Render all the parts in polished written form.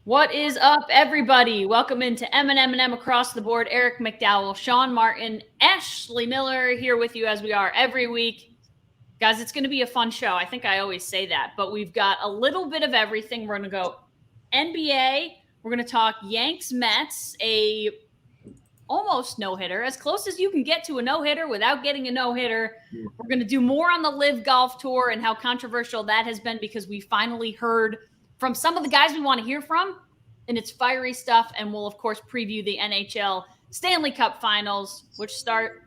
What is up, everybody? Welcome into M&M&M Across the Board. Eric McDowell, Sean Martin, Ashley Miller here with you as we are every week. Guys, it's going to be a fun show. I think I always say that, but we've got a little bit of everything. We're going to go NBA. We're going to talk Yanks Mets, a almost no-hitter, as close as you can get to a no-hitter without getting a no-hitter. We're going to do more on the LIV Golf Tour and how controversial that has been because we finally heard from some of the guys we want to hear from, and it's fiery stuff. And we'll, of course, preview the NHL Stanley Cup Finals, which start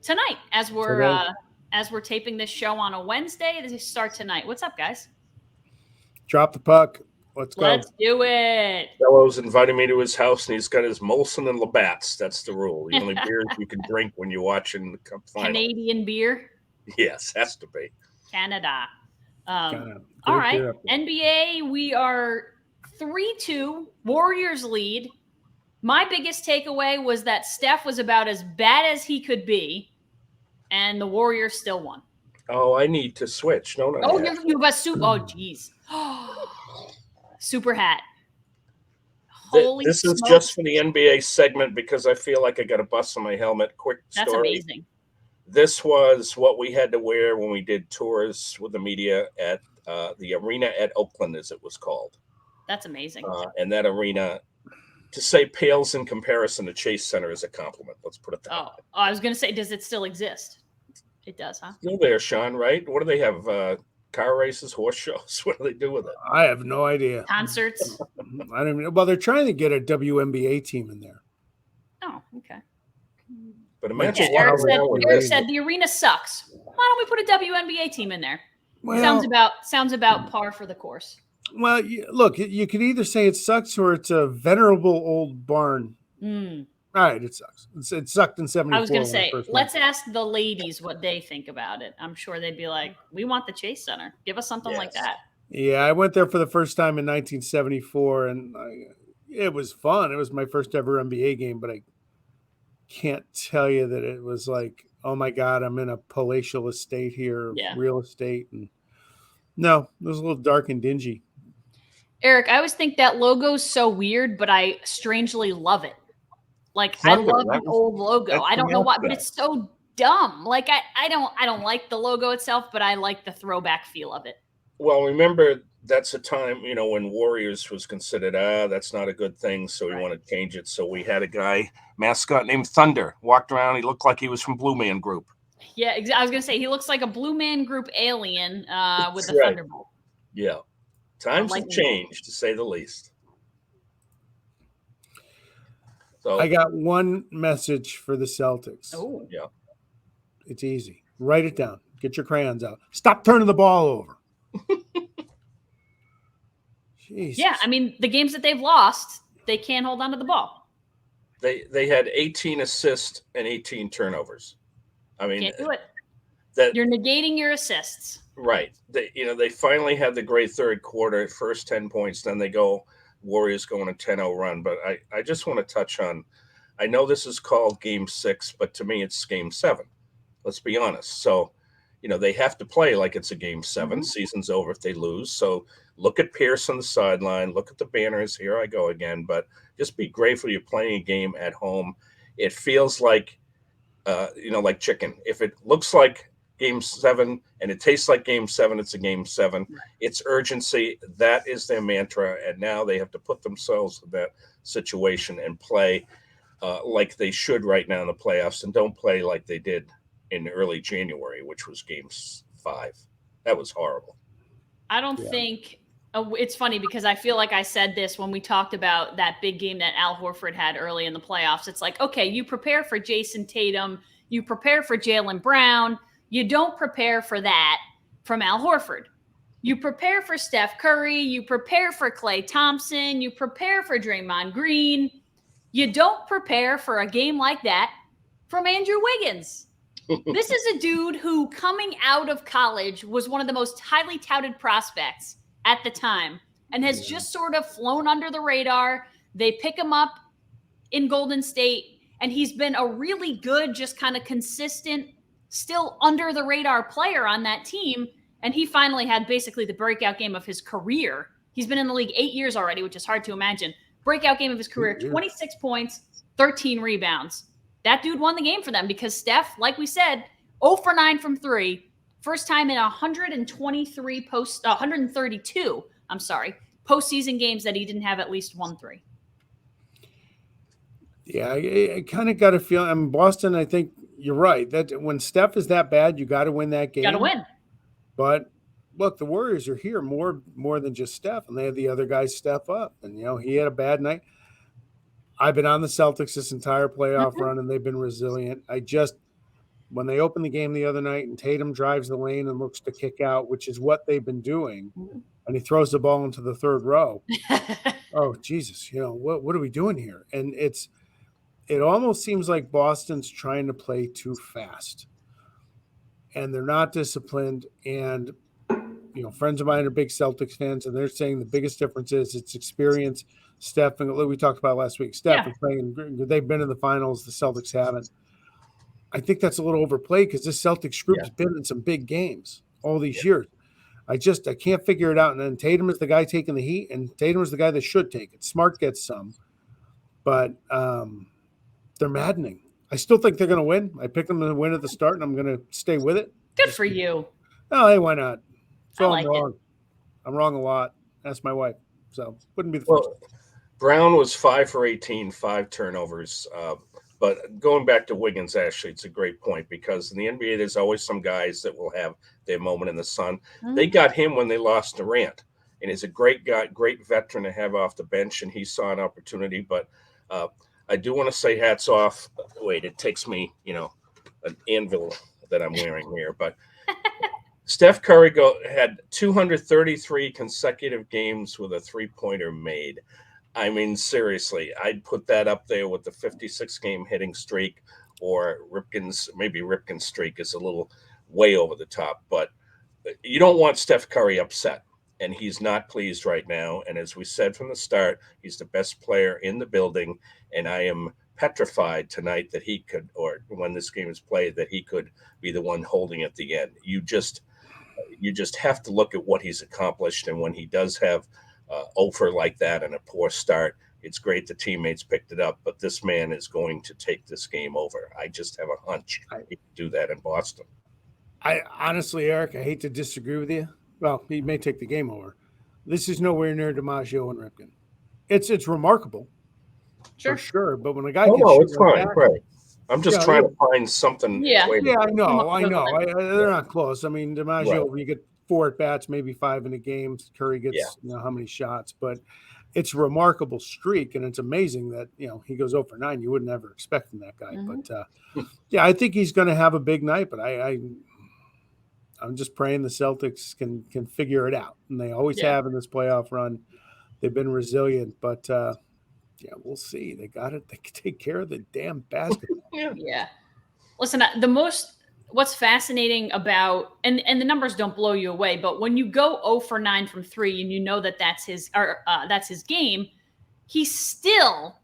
tonight as we're taping this show on a Wednesday. They start tonight. What's up, guys? Drop the puck. Let's go. Let's do it. Fellows invited me to his house, and he's got his Molson and Labatt's. That's the rule. The only beers you can drink when you're watching the Cup final. Canadian beer? Yes, has to be. Canada. All right. NBA, we are 3-2. Warriors lead. My biggest takeaway was that Steph was about as bad as he could be, and the Warriors still won. Oh, I need to switch. No. Oh, you have a super. Oh, geez. Super hat. Holy This smokes. is just for the NBA segment because I feel like I got a bust on my helmet. Quick story. That's amazing. This was what we had to wear when we did tours with the media at the arena at Oakland, as it was called. That's amazing. And that arena, to say pales in comparison to Chase Center is a compliment. Let's put it that way. I was going to say, does it still exist? It does, huh? Still there, Sean, right? What do they have? Car races, horse shows? What do they do with it? I have no idea. Concerts? I don't know. Well, they're trying to get a WNBA team in there. Oh, okay. But imagine Eric said the arena sucks. Why don't we put a WNBA team in there? Well, sounds about par for the course. Well, look, you could either say it sucks or it's a venerable old barn. All right, it sucks. It sucked in 74. I was going to say, let's ask the ladies what they think about it. I'm sure they'd be like, we want the Chase Center. Give us something like that. Yeah, I went there for the first time in 1974, and it was fun. It was my first ever NBA game, but I can't tell you that it was like, oh my God, I'm in a palatial estate here, real estate. And no, it was a little dark and dingy. Eric, I always think that logo's so weird, but I strangely love it. Like, I love the old logo. I don't know why, but it's so dumb. Like, I don't like the logo itself, but I like the throwback feel of it. Well, remember, that's a time, when Warriors was considered, that's not a good thing, so we want to change it. So we had a guy, mascot named Thunder, walked around. He looked like he was from Blue Man Group. Yeah, I was going to say, he looks like a Blue Man Group alien with the Thunderbolt. Yeah. Times have changed, to say the least. So, I got one message for the Celtics. Oh, yeah. It's easy. Write it down. Get your crayons out. Stop turning the ball over. Yeah, I mean, the games that they've lost, they can't hold on to the ball. They had 18 assists and 18 turnovers. I mean, can't do it. You're negating your assists. Right. They finally had the great third quarter, first 10 points, then they go Warriors going a 10-0 run. But I just want to touch on, I know this is called Game 6, but to me it's Game 7. Let's be honest. So, they have to play like it's a Game 7. Season's over if they lose. So look at Pierce on the sideline. Look at the banners. Here I go again. But just be grateful you're playing a game at home. It feels like, like chicken. If it looks like Game 7 and it tastes like Game 7, it's a Game 7. It's urgency. That is their mantra. And now they have to put themselves in that situation and play like they should right now in the playoffs, and don't play like they did in early January, which was Game 5. That was horrible. I don't think it's funny because I feel like I said this when we talked about that big game that Al Horford had early in the playoffs. It's like, okay, you prepare for Jason Tatum, you prepare for Jaylen Brown. You don't prepare for that from Al Horford. You prepare for Steph Curry. You prepare for Klay Thompson. You prepare for Draymond Green. You don't prepare for a game like that from Andrew Wiggins. This is a dude who, coming out of college, was one of the most highly touted prospects at the time and has just sort of flown under the radar. They pick him up in Golden State, and he's been a really good, just kind of consistent, still under the radar player on that team. And he finally had basically the breakout game of his career He's been in the league 8 years already, which is hard to imagine. Breakout game of his career, 26 points, 13 rebounds. That dude won the game for them because Steph, like we said, 0 for 9 from 3. First time in 132 postseason games that he didn't have at least 1 3. Yeah, I kind of got a feeling. I mean, Boston, I think you're right. That when Steph is that bad, you got to win that game. Got to win. But look, the Warriors are here more than just Steph, and they had the other guys step up. And, he had a bad night. I've been on the Celtics this entire playoff run, and they've been resilient. When they opened the game the other night and Tatum drives the lane and looks to kick out, which is what they've been doing, and he throws the ball into the third row. Oh, Jesus, what are we doing here? And it almost seems like Boston's trying to play too fast, and they're not disciplined. And, friends of mine are big Celtics fans, and they're saying the biggest difference is it's experience. Steph, and we talked about last week, Steph is playing, they've been in the finals, the Celtics haven't. I think that's a little overplayed because this Celtics group has been in some big games all these years. I can't figure it out. And then Tatum is the guy taking the heat, and Tatum is the guy that should take it. Smart gets some, but they're maddening. I still think they're going to win. I picked them to win at the start, and I'm going to stay with it. Good for you. Oh, hey, why not? So I'm wrong. I'm wrong a lot. Ask my wife. So wouldn't be the first. Brown was 5 for 18, 5 turnovers. But going back to Wiggins, actually, it's a great point because in the NBA, there's always some guys that will have their moment in the sun. Mm-hmm. They got him when they lost Durant, and he's a great guy, great veteran to have off the bench, and he saw an opportunity. But I do want to say hats off. Wait, it takes me, an anvil that I'm wearing here. But Steph Curry had 233 consecutive games with a three-pointer made. I mean, seriously, I'd put that up there with the 56-game hitting streak, or Ripken's streak is a little way over the top. But you don't want Steph Curry upset, and he's not pleased right now. And as we said from the start, he's the best player in the building, and I am petrified tonight that he could, or when this game is played, that he could be the one holding at the end. You just have to look at what he's accomplished, and when he does have over like that and a poor start, it's great the teammates picked it up, but this man is going to take this game over. I just have a hunch he can do that in Boston. I honestly, Eric, I hate to disagree with you. Well, he may take the game over. This is nowhere near DiMaggio and Ripken. It's remarkable, for sure. But when a guy it's fine, right? I'm just trying to find something. Yeah, I know. They're not close. I mean, DiMaggio, you get 4 at bats, maybe 5 in a game. Curry gets how many shots, but it's a remarkable streak, and it's amazing that he goes 0 for 9. You wouldn't ever expect from that guy, but I think he's going to have a big night. But I'm just praying the Celtics can figure it out, and they always have in this playoff run. They've been resilient, but we'll see. They got it. They can take care of the damn basketball. Yeah. Listen, what's fascinating about, and the numbers don't blow you away, but when you go 0 for 9 from 3 and you know that's his game, he's still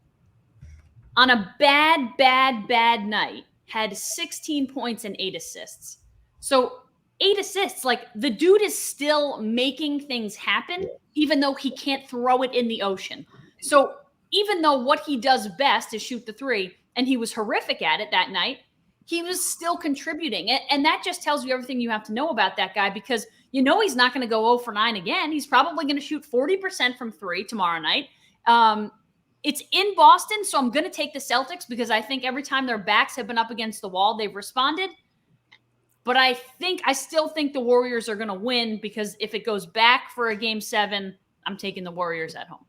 on a bad night had 16 points and 8 assists. So 8 assists, like the dude is still making things happen, even though he can't throw it in the ocean. So even though what he does best is shoot the 3, and he was horrific at it that night, he was still contributing. And that just tells you everything you have to know about that guy, because he's not going to go 0 for 9 again. He's probably going to shoot 40% from 3 tomorrow night. It's in Boston, so I'm going to take the Celtics because I think every time their backs have been up against the wall, they've responded. But I still think the Warriors are going to win, because if it goes back for a game 7, I'm taking the Warriors at home.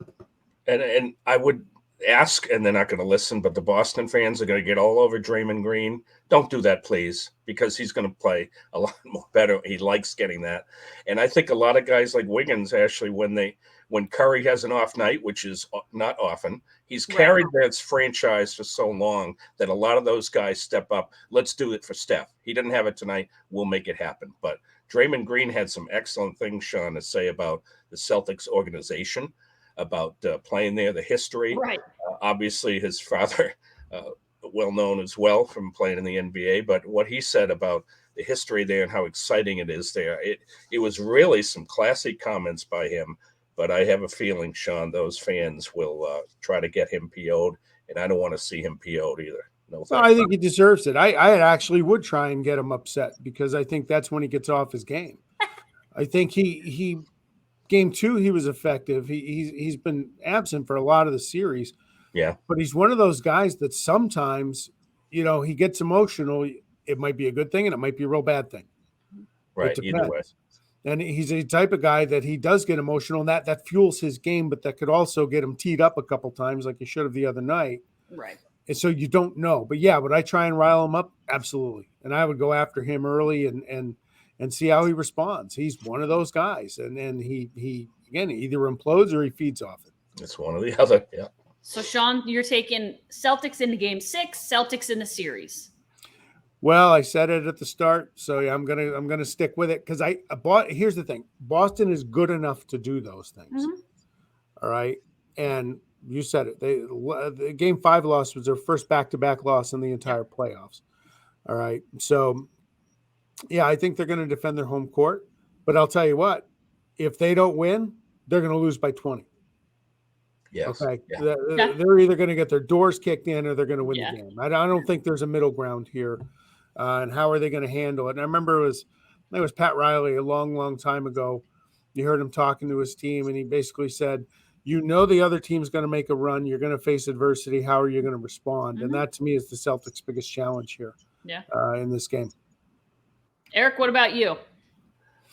And I would ask, and they're not going to listen, but the Boston fans are going to get all over Draymond Green. Don't do that, please, because he's going to play a lot more better. He likes getting that. And I think a lot of guys like Wiggins, actually, when Curry has an off night, which is not often, he's carried that franchise for so long that a lot of those guys step up. Let's do it for Steph. He didn't have it tonight. We'll make it happen. But Draymond Green had some excellent things, Sean, to say about the Celtics organization, about playing there, the history. Right. Obviously, his father, well known as well from playing in the NBA, but what he said about the history there and how exciting it is there, it was really some classy comments by him. But I have a feeling, Sean, those fans will try to get him PO'd, and I don't want to see him PO'd either. No, So I think he deserves it. I actually would try and get him upset because I think that's when he gets off his game. I think he game 2 he was effective. He's been absent for a lot of the series. Yeah, but he's one of those guys that sometimes, he gets emotional. It might be a good thing and it might be a real bad thing. right. Either way. And he's a type of guy that he does get emotional, and that fuels his game, but that could also get him teed up a couple times like he should have the other night. Right. And so you don't know. But yeah, would I try and rile him up? Absolutely. And I would go after him early and see how he responds. He's one of those guys. And then he again, either implodes or he feeds off it. It's one or the other. Yeah. So Sean, you're taking Celtics into game 6, Celtics in the series. Well, I said it at the start, so yeah, I'm gonna stick with it because here's the thing: Boston is good enough to do those things. Mm-hmm. All right, and you said it. The game 5 loss was their first back-to-back loss in the entire playoffs. All right, so yeah, I think they're going to defend their home court, but I'll tell you what: if they don't win, they're going to lose by 20. Yes. Okay, Yeah. they're either going to get their doors kicked in or they're going to win Yeah. the game. I don't think there's a middle ground here. And how are they going to handle it? And I remember it was Pat Riley a long, long time ago. You heard him talking to his team, and he basically said, the other team's going to make a run. You're going to face adversity. How are you going to respond? Mm-hmm. And that, to me, is the Celtics' biggest challenge here in this game. Eric, what about you?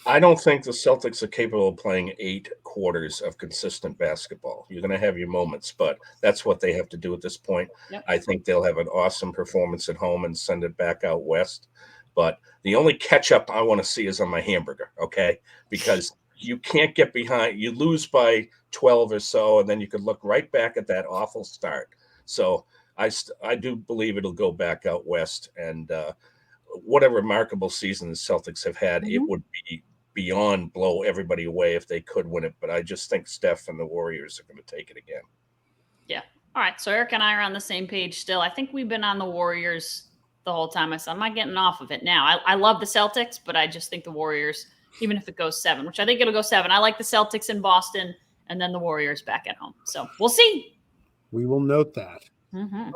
I don't think the Celtics are capable of playing 8 quarters of consistent basketball. You're going to have your moments, but that's what they have to do at this point. Yep. I think they'll have an awesome performance at home and send it back out west. But the only catch-up I want to see is on my hamburger, okay? Because you can't get behind. You lose by 12 or so, and then you could look right back at that awful start. So I do believe it'll go back out west. And what a remarkable season the Celtics have had. Mm-hmm. It would be beyond blow everybody away if they could win it, but I just think Steph and the Warriors are going to take it again. Yeah. All right. So Eric and I are on the same page still. I think we've been on the Warriors the whole time. I'm not getting off of it now. I love the Celtics, but I just think the Warriors, even if it goes 7, which I think it'll go 7. I like the Celtics in Boston and then the Warriors back at home. So we'll see. We will note that. Mm-hmm.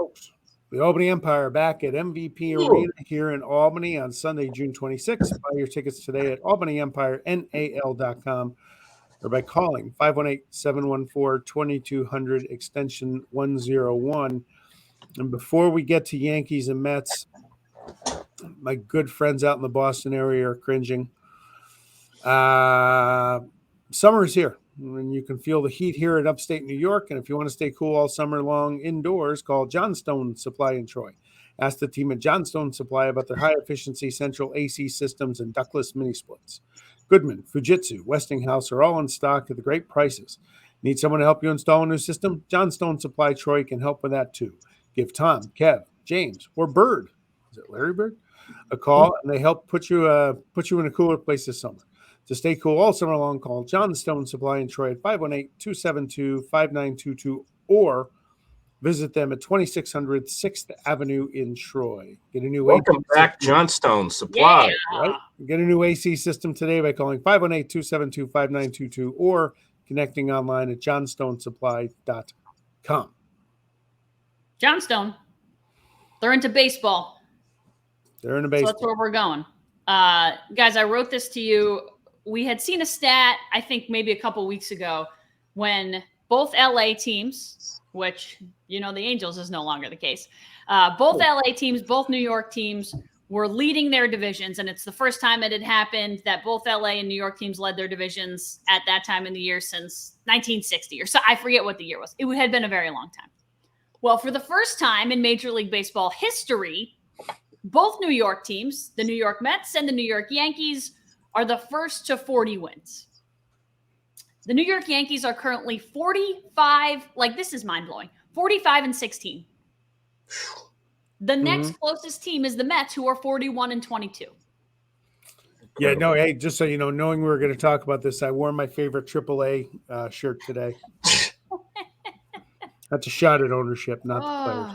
The Albany Empire back at MVP Arena here in Albany on Sunday, June 26th. Buy your tickets today at albanyempirenal.com or by calling 518-714-2200 extension 101. And before we get to Yankees and Mets, my good friends out in the Boston area are cringing. Summer is here. And you can feel the heat here in upstate New York. And if you want to stay cool all summer long indoors, call Johnstone Supply in Troy. Ask the team at Johnstone Supply about their high-efficiency central AC systems and ductless mini-splits. Goodman, Fujitsu, Westinghouse are all in stock at the great prices. Need someone to help you install a new system? Johnstone Supply Troy can help with that too. Give Tom, Kev, James, or Bird, is it Larry Bird, a call, and they help put you in a cooler place this summer. To stay cool all summer long, call Johnstone Supply in Troy at 518-272-5922 or visit them at 2600 6th Avenue in Troy. Get a new Welcome back, Johnstone Supply. Yeah. Right? Get a new AC system today by calling 518-272-5922 or connecting online at johnstonesupply.com. Johnstone. They're into baseball. They're in a So baseball. that's where we're going. Guys, I wrote this to you. We had seen a stat, I think maybe a couple weeks ago, when both LA teams, which, the Angels is no longer the case, both LA teams, both New York teams were leading their divisions. And it's the first time it had happened that both LA and New York teams led their divisions at that time in the year since 1960 or so. I forget what the year was. It had been a very long time. Well, for the first time in Major League Baseball history, both New York teams, the New York Mets and the New York Yankees, are the first to 40 wins. The New York Yankees are currently 45, this is mind-blowing, 45-16. The next closest team is the Mets, who are 41-22. Yeah, no, hey, just so you know, knowing we were going to talk about this, I wore my favorite AAA shirt today. That's a shot at ownership, not the players.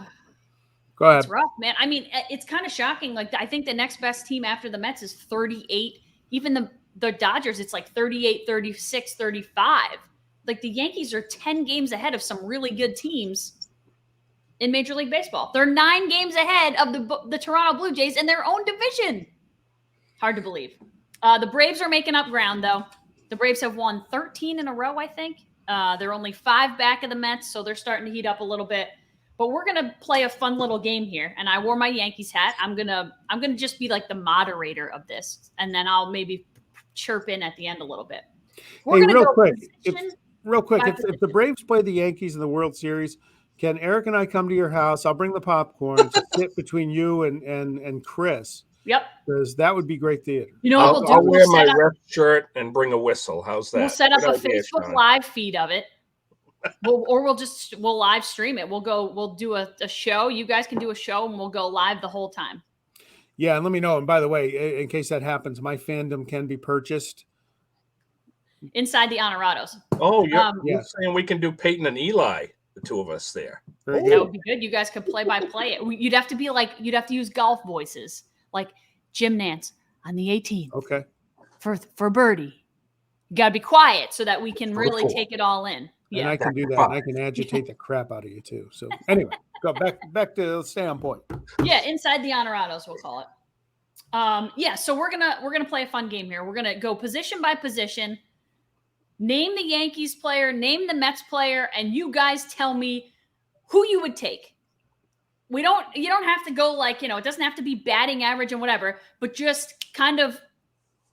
Go ahead. It's rough, man. I mean, it's kind of shocking. I think the next best team after the Mets is 38. Even the Dodgers, it's 38, 36, 35. Like the Yankees are 10 games ahead of some really good teams in Major League Baseball. They're 9 games ahead of the Toronto Blue Jays in their own division. Hard to believe. The Braves are making up ground, though. The Braves have won 13 in a row, I think. They're only 5 back of the Mets, so they're starting to heat up a little bit. But we're gonna play a fun little game here, and I wore my Yankees hat. I'm gonna just be like the moderator of this, and then I'll maybe chirp in at the end a little bit. Hey, real quick, if position. the Braves play the Yankees in the World Series, can Eric and I come to your house? I'll bring the popcorn to sit between you and Chris. Yep. Because that would be great theater. You know what we'll do? I'll wear my ref shirt and bring a whistle. How's that? We'll set up Good a idea, Facebook Sean. Live feed of it. We'll live stream it. We'll do a show. You guys can do a show and we'll go live the whole time. Yeah, and let me know. And by the way, in case that happens, my fandom can be purchased inside the Honorados. Oh, you're saying we can do Peyton and Eli, the two of us there. Very That good. would be good. You guys could play by play it. You'd have to use golf voices like Jim Nance on the 18th. Okay. For birdie. You gotta be quiet so that we can really take it all in. And I can do that. And I can agitate the crap out of you too. So anyway, go back to stay on point. Yeah, inside the Honorados, we'll call it. So we're gonna play a fun game here. We're gonna go position by position. Name the Yankees player, name the Mets player, and you guys tell me who you would take. You don't have to go like, it doesn't have to be batting average and whatever, but just kind of,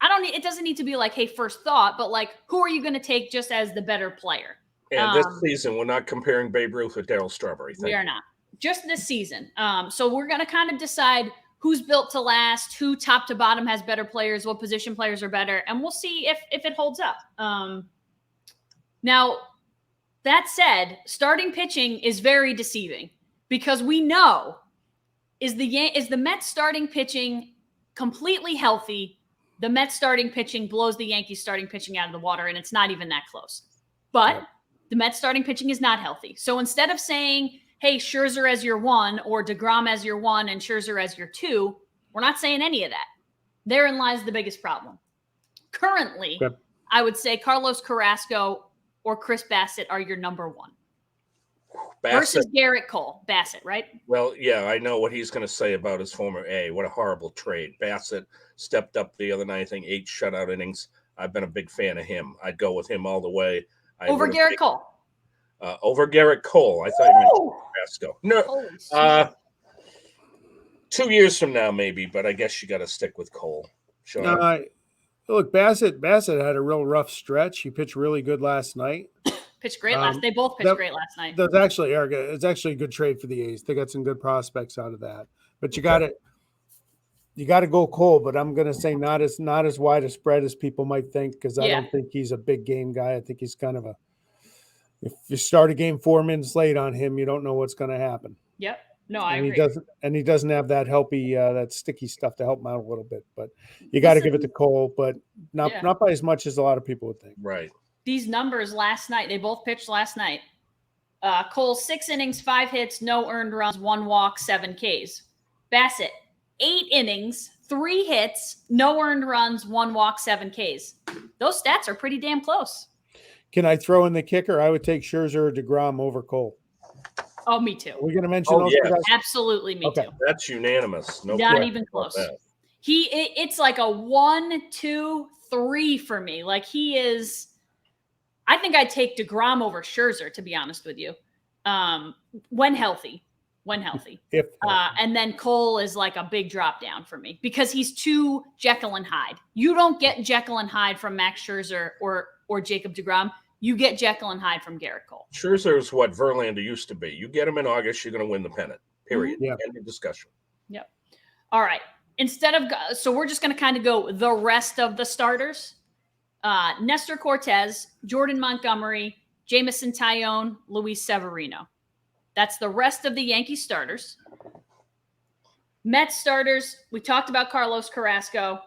it doesn't need to be like, hey, first thought, but like, who are you going to take just as the better player? And this season, we're not comparing Babe Ruth with Darryl Strawberry. We are not. Just this season. So we're going to kind of decide who's built to last, who top to bottom has better players, what position players are better, and we'll see if it holds up. Now, that said, starting pitching is very deceiving because we know is the Mets starting pitching completely healthy, the Mets starting pitching blows the Yankees starting pitching out of the water, and it's not even that close. But the Mets starting pitching is not healthy. So instead of saying, hey, Scherzer as your 1 or DeGrom as your 1 and Scherzer as your 2, we're not saying any of that. Therein lies the biggest problem. Currently, I would say Carlos Carrasco or Chris Bassett are your number 1. Versus Garrett Cole. Bassett, right? Well, yeah, I know what he's going to say about his former A. What a horrible trade. Bassett stepped up the other night, I think 8 shutout innings. I've been a big fan of him. I'd go with him all the way. Over Garrett Cole. Over Garrett Cole. I thought you meant Carrasco. No. 2 years from now, maybe, but I guess you got to stick with Cole. Sean. Look, Bassett had a real rough stretch. He pitched really good last night. Pitched great last. They both pitched great last night. That's actually, Eric, it's actually a good trade for the A's. They got some good prospects out of that. But you got to go Cole. But I'm going to say not as wide a spread as people might think because I don't think he's a big game guy. I think he's kind of if you start a game 4 minutes late on him, you don't know what's going to happen. Yep. No, I agree. He doesn't have that that sticky stuff to help him out a little bit. But you got to give it to Cole, but not by as much as a lot of people would think. Right. These numbers last night, they both pitched last night. Cole, 6 innings, 5 hits, no earned runs, 1 walk, 7 Ks. Bassett, 8 innings, 3 hits, no earned runs, 1 walk, 7 Ks. Those stats are pretty damn close. Can I throw in the kicker? I would take Scherzer or DeGrom over Cole. Oh, me too. Are we going to mention those guys? Absolutely, me too. That's unanimous. Not even close. It's like a 1, 2, 3 for me. Like he is. I think I'd take DeGrom over Scherzer, to be honest with you, when healthy. And then Cole is like a big drop down for me because he's too Jekyll and Hyde. You don't get Jekyll and Hyde from Max Scherzer or Jacob DeGrom. You get Jekyll and Hyde from Garrett Cole. Scherzer is what Verlander used to be. You get him in August, you're going to win the pennant. Period. Yeah. End of discussion. Yep. All right. So we're just going to kind of go the rest of the starters. Nestor Cortez, Jordan Montgomery, Jamison Tyone, Luis Severino. That's the rest of the Yankee starters. Mets starters, we talked about Carlos Carrasco,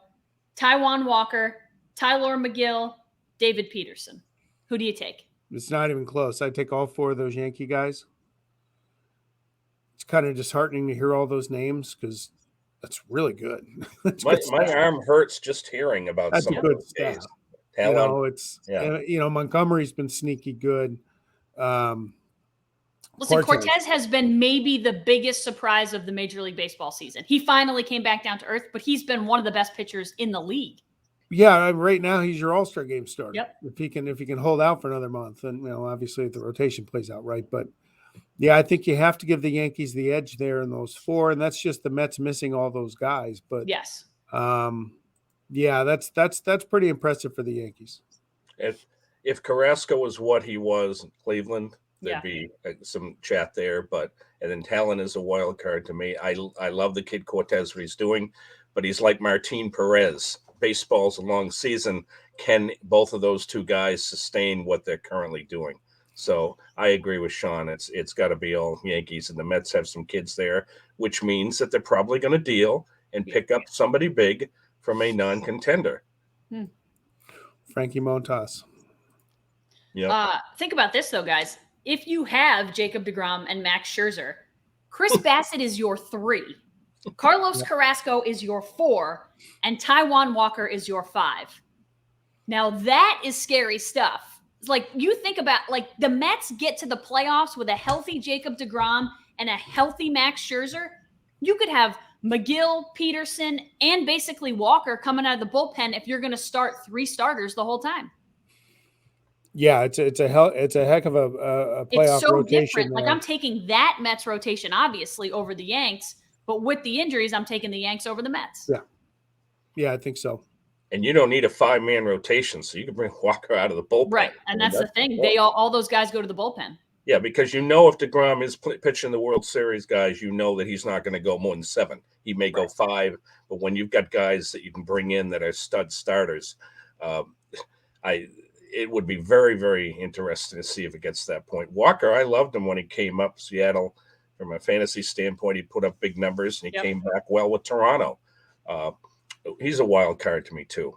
Taijuan Walker, Tyler McGill, David Peterson. Who do you take? It's not even close. I take all 4 of those Yankee guys. It's kind of disheartening to hear all those names because that's really good. My arm hurts just hearing about that's some a of good those staff. days. Helen, it's yeah. Montgomery's been sneaky good. Listen, Cortez has been maybe the biggest surprise of the Major League Baseball season. He finally came back down to earth, but he's been one of the best pitchers in the league. Yeah, right now he's your All-Star game starter. Yep. If he can hold out for another month, and obviously if the rotation plays out right, but yeah, I think you have to give the Yankees the edge there in those four, and that's just the Mets missing all those guys. But yes, yeah, that's pretty impressive for the Yankees. If Carrasco was what he was in Cleveland, there'd Yeah. be some chat there. And then Talon is a wild card to me. I love the kid Cortez, what he's doing, but he's like Martin Perez. Baseball's a long season. Can both of those two guys sustain what they're currently doing? So I agree with Sean. It's got to be all Yankees, and the Mets have some kids there, which means that they're probably going to deal and pick up somebody big from a non-contender. Frankie Montas. Yeah. Think about this though, guys. If you have Jacob deGrom and Max Scherzer, Chris Bassett is your 3, Carlos Carrasco is your 4, and Taijuan Walker is your 5. Now that is scary stuff. Like, you think about, like, the Mets get to the playoffs with a healthy Jacob deGrom and a healthy Max Scherzer. You could have McGill, Peterson, and basically Walker coming out of the bullpen if you're going to start 3 starters the whole time. Yeah, it's a heck of a playoff it's so rotation. Different. Like, I'm taking that Mets rotation obviously over the Yanks, but with the injuries, I'm taking the Yanks over the Mets. Yeah, I think so. And you don't need a 5-man rotation, so you can bring Walker out of the bullpen. Right, and that's the thing. They all those guys go to the bullpen. Yeah, because if deGrom is pitching the World Series, guys, that he's not going to go more than 7. He may go 5, but when you've got guys that you can bring in that are stud starters, it would be very, very interesting to see if it gets to that point. Walker, I loved him when he came up Seattle. From a fantasy standpoint, he put up big numbers, and he came back well with Toronto. He's a wild card to me, too.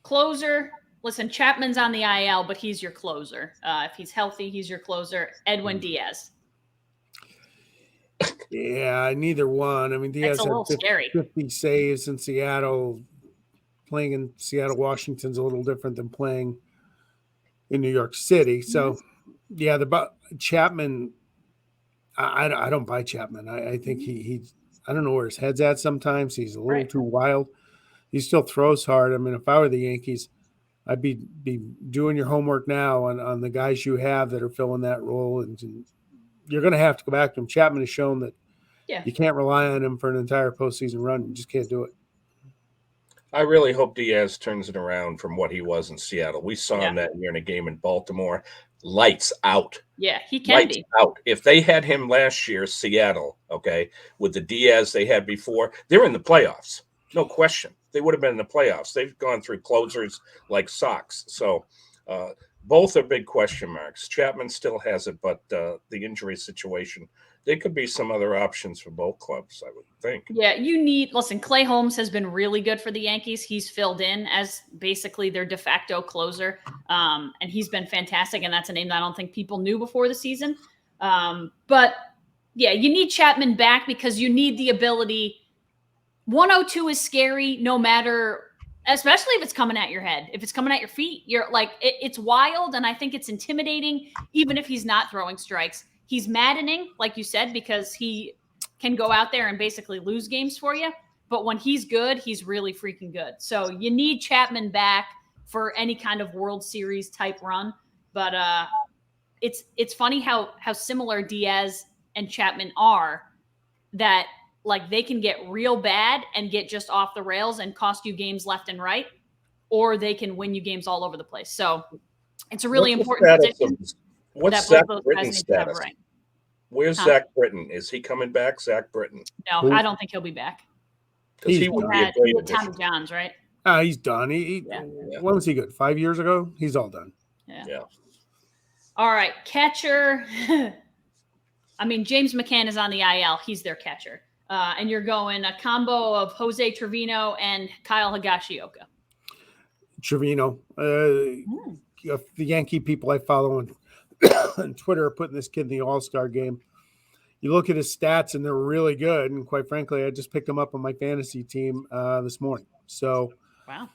Closer. Listen, Chapman's on the IL, but he's your closer. If he's healthy, he's your closer. Edwin Diaz. Yeah, neither one. I mean, Diaz had 50 saves in Seattle. Playing in Seattle, Washington's a little different than playing in New York City. So, yeah, Chapman, I don't buy Chapman. I think he I don't know where his head's at sometimes. He's a little too wild. He still throws hard. I mean, if I were the Yankees, I'd be doing your homework now on the guys you have that are filling that role. And you're going to have to go back to him. Chapman has shown that you can't rely on him for an entire postseason run. You just can't do it. I really hope Diaz turns it around from what he was in Seattle. We saw him that year in a game in Baltimore. Lights out. Yeah, he can be. Out. If they had him last year, Seattle, with the Diaz they had before, they're in the playoffs. No question. They would have been in the playoffs. They've gone through closers like socks. So both are big question marks. Chapman still has it, but the injury situation, there could be some other options for both clubs, I would think. Yeah, listen, Clay Holmes has been really good for the Yankees. He's filled in as basically their de facto closer. And he's been fantastic. And that's a name that I don't think people knew before the season. But yeah, you need Chapman back because you need the ability. 102 is scary no matter, especially if it's coming at your head. If it's coming at your feet, you're like, it's wild. And I think it's intimidating, even if he's not throwing strikes. He's maddening, like you said, because he can go out there and basically lose games for you. But when he's good, he's really freaking good. So you need Chapman back for any kind of World Series type run. But it's funny how similar Diaz and Chapman are, that like they can get real bad and get just off the rails and cost you games left and right, or they can win you games all over the place. So it's a really important position. What's Zach Britton's status? Right. Where's Zach Britton? Is he coming back, Zach Britton? No, I don't think he'll be back. Because he would be a great addition. Tommy John's, right? He's done. When was he good? 5 years ago? He's all done. Yeah. All right, catcher. I mean, James McCann is on the IL. He's their catcher. And you're going a combo of Jose Trevino and Kyle Higashioka. Trevino. The Yankee people I follow on Twitter are putting this kid in the All-Star game. You look at his stats, and they're really good. And quite frankly, I just picked him up on my fantasy team this morning. So, wow.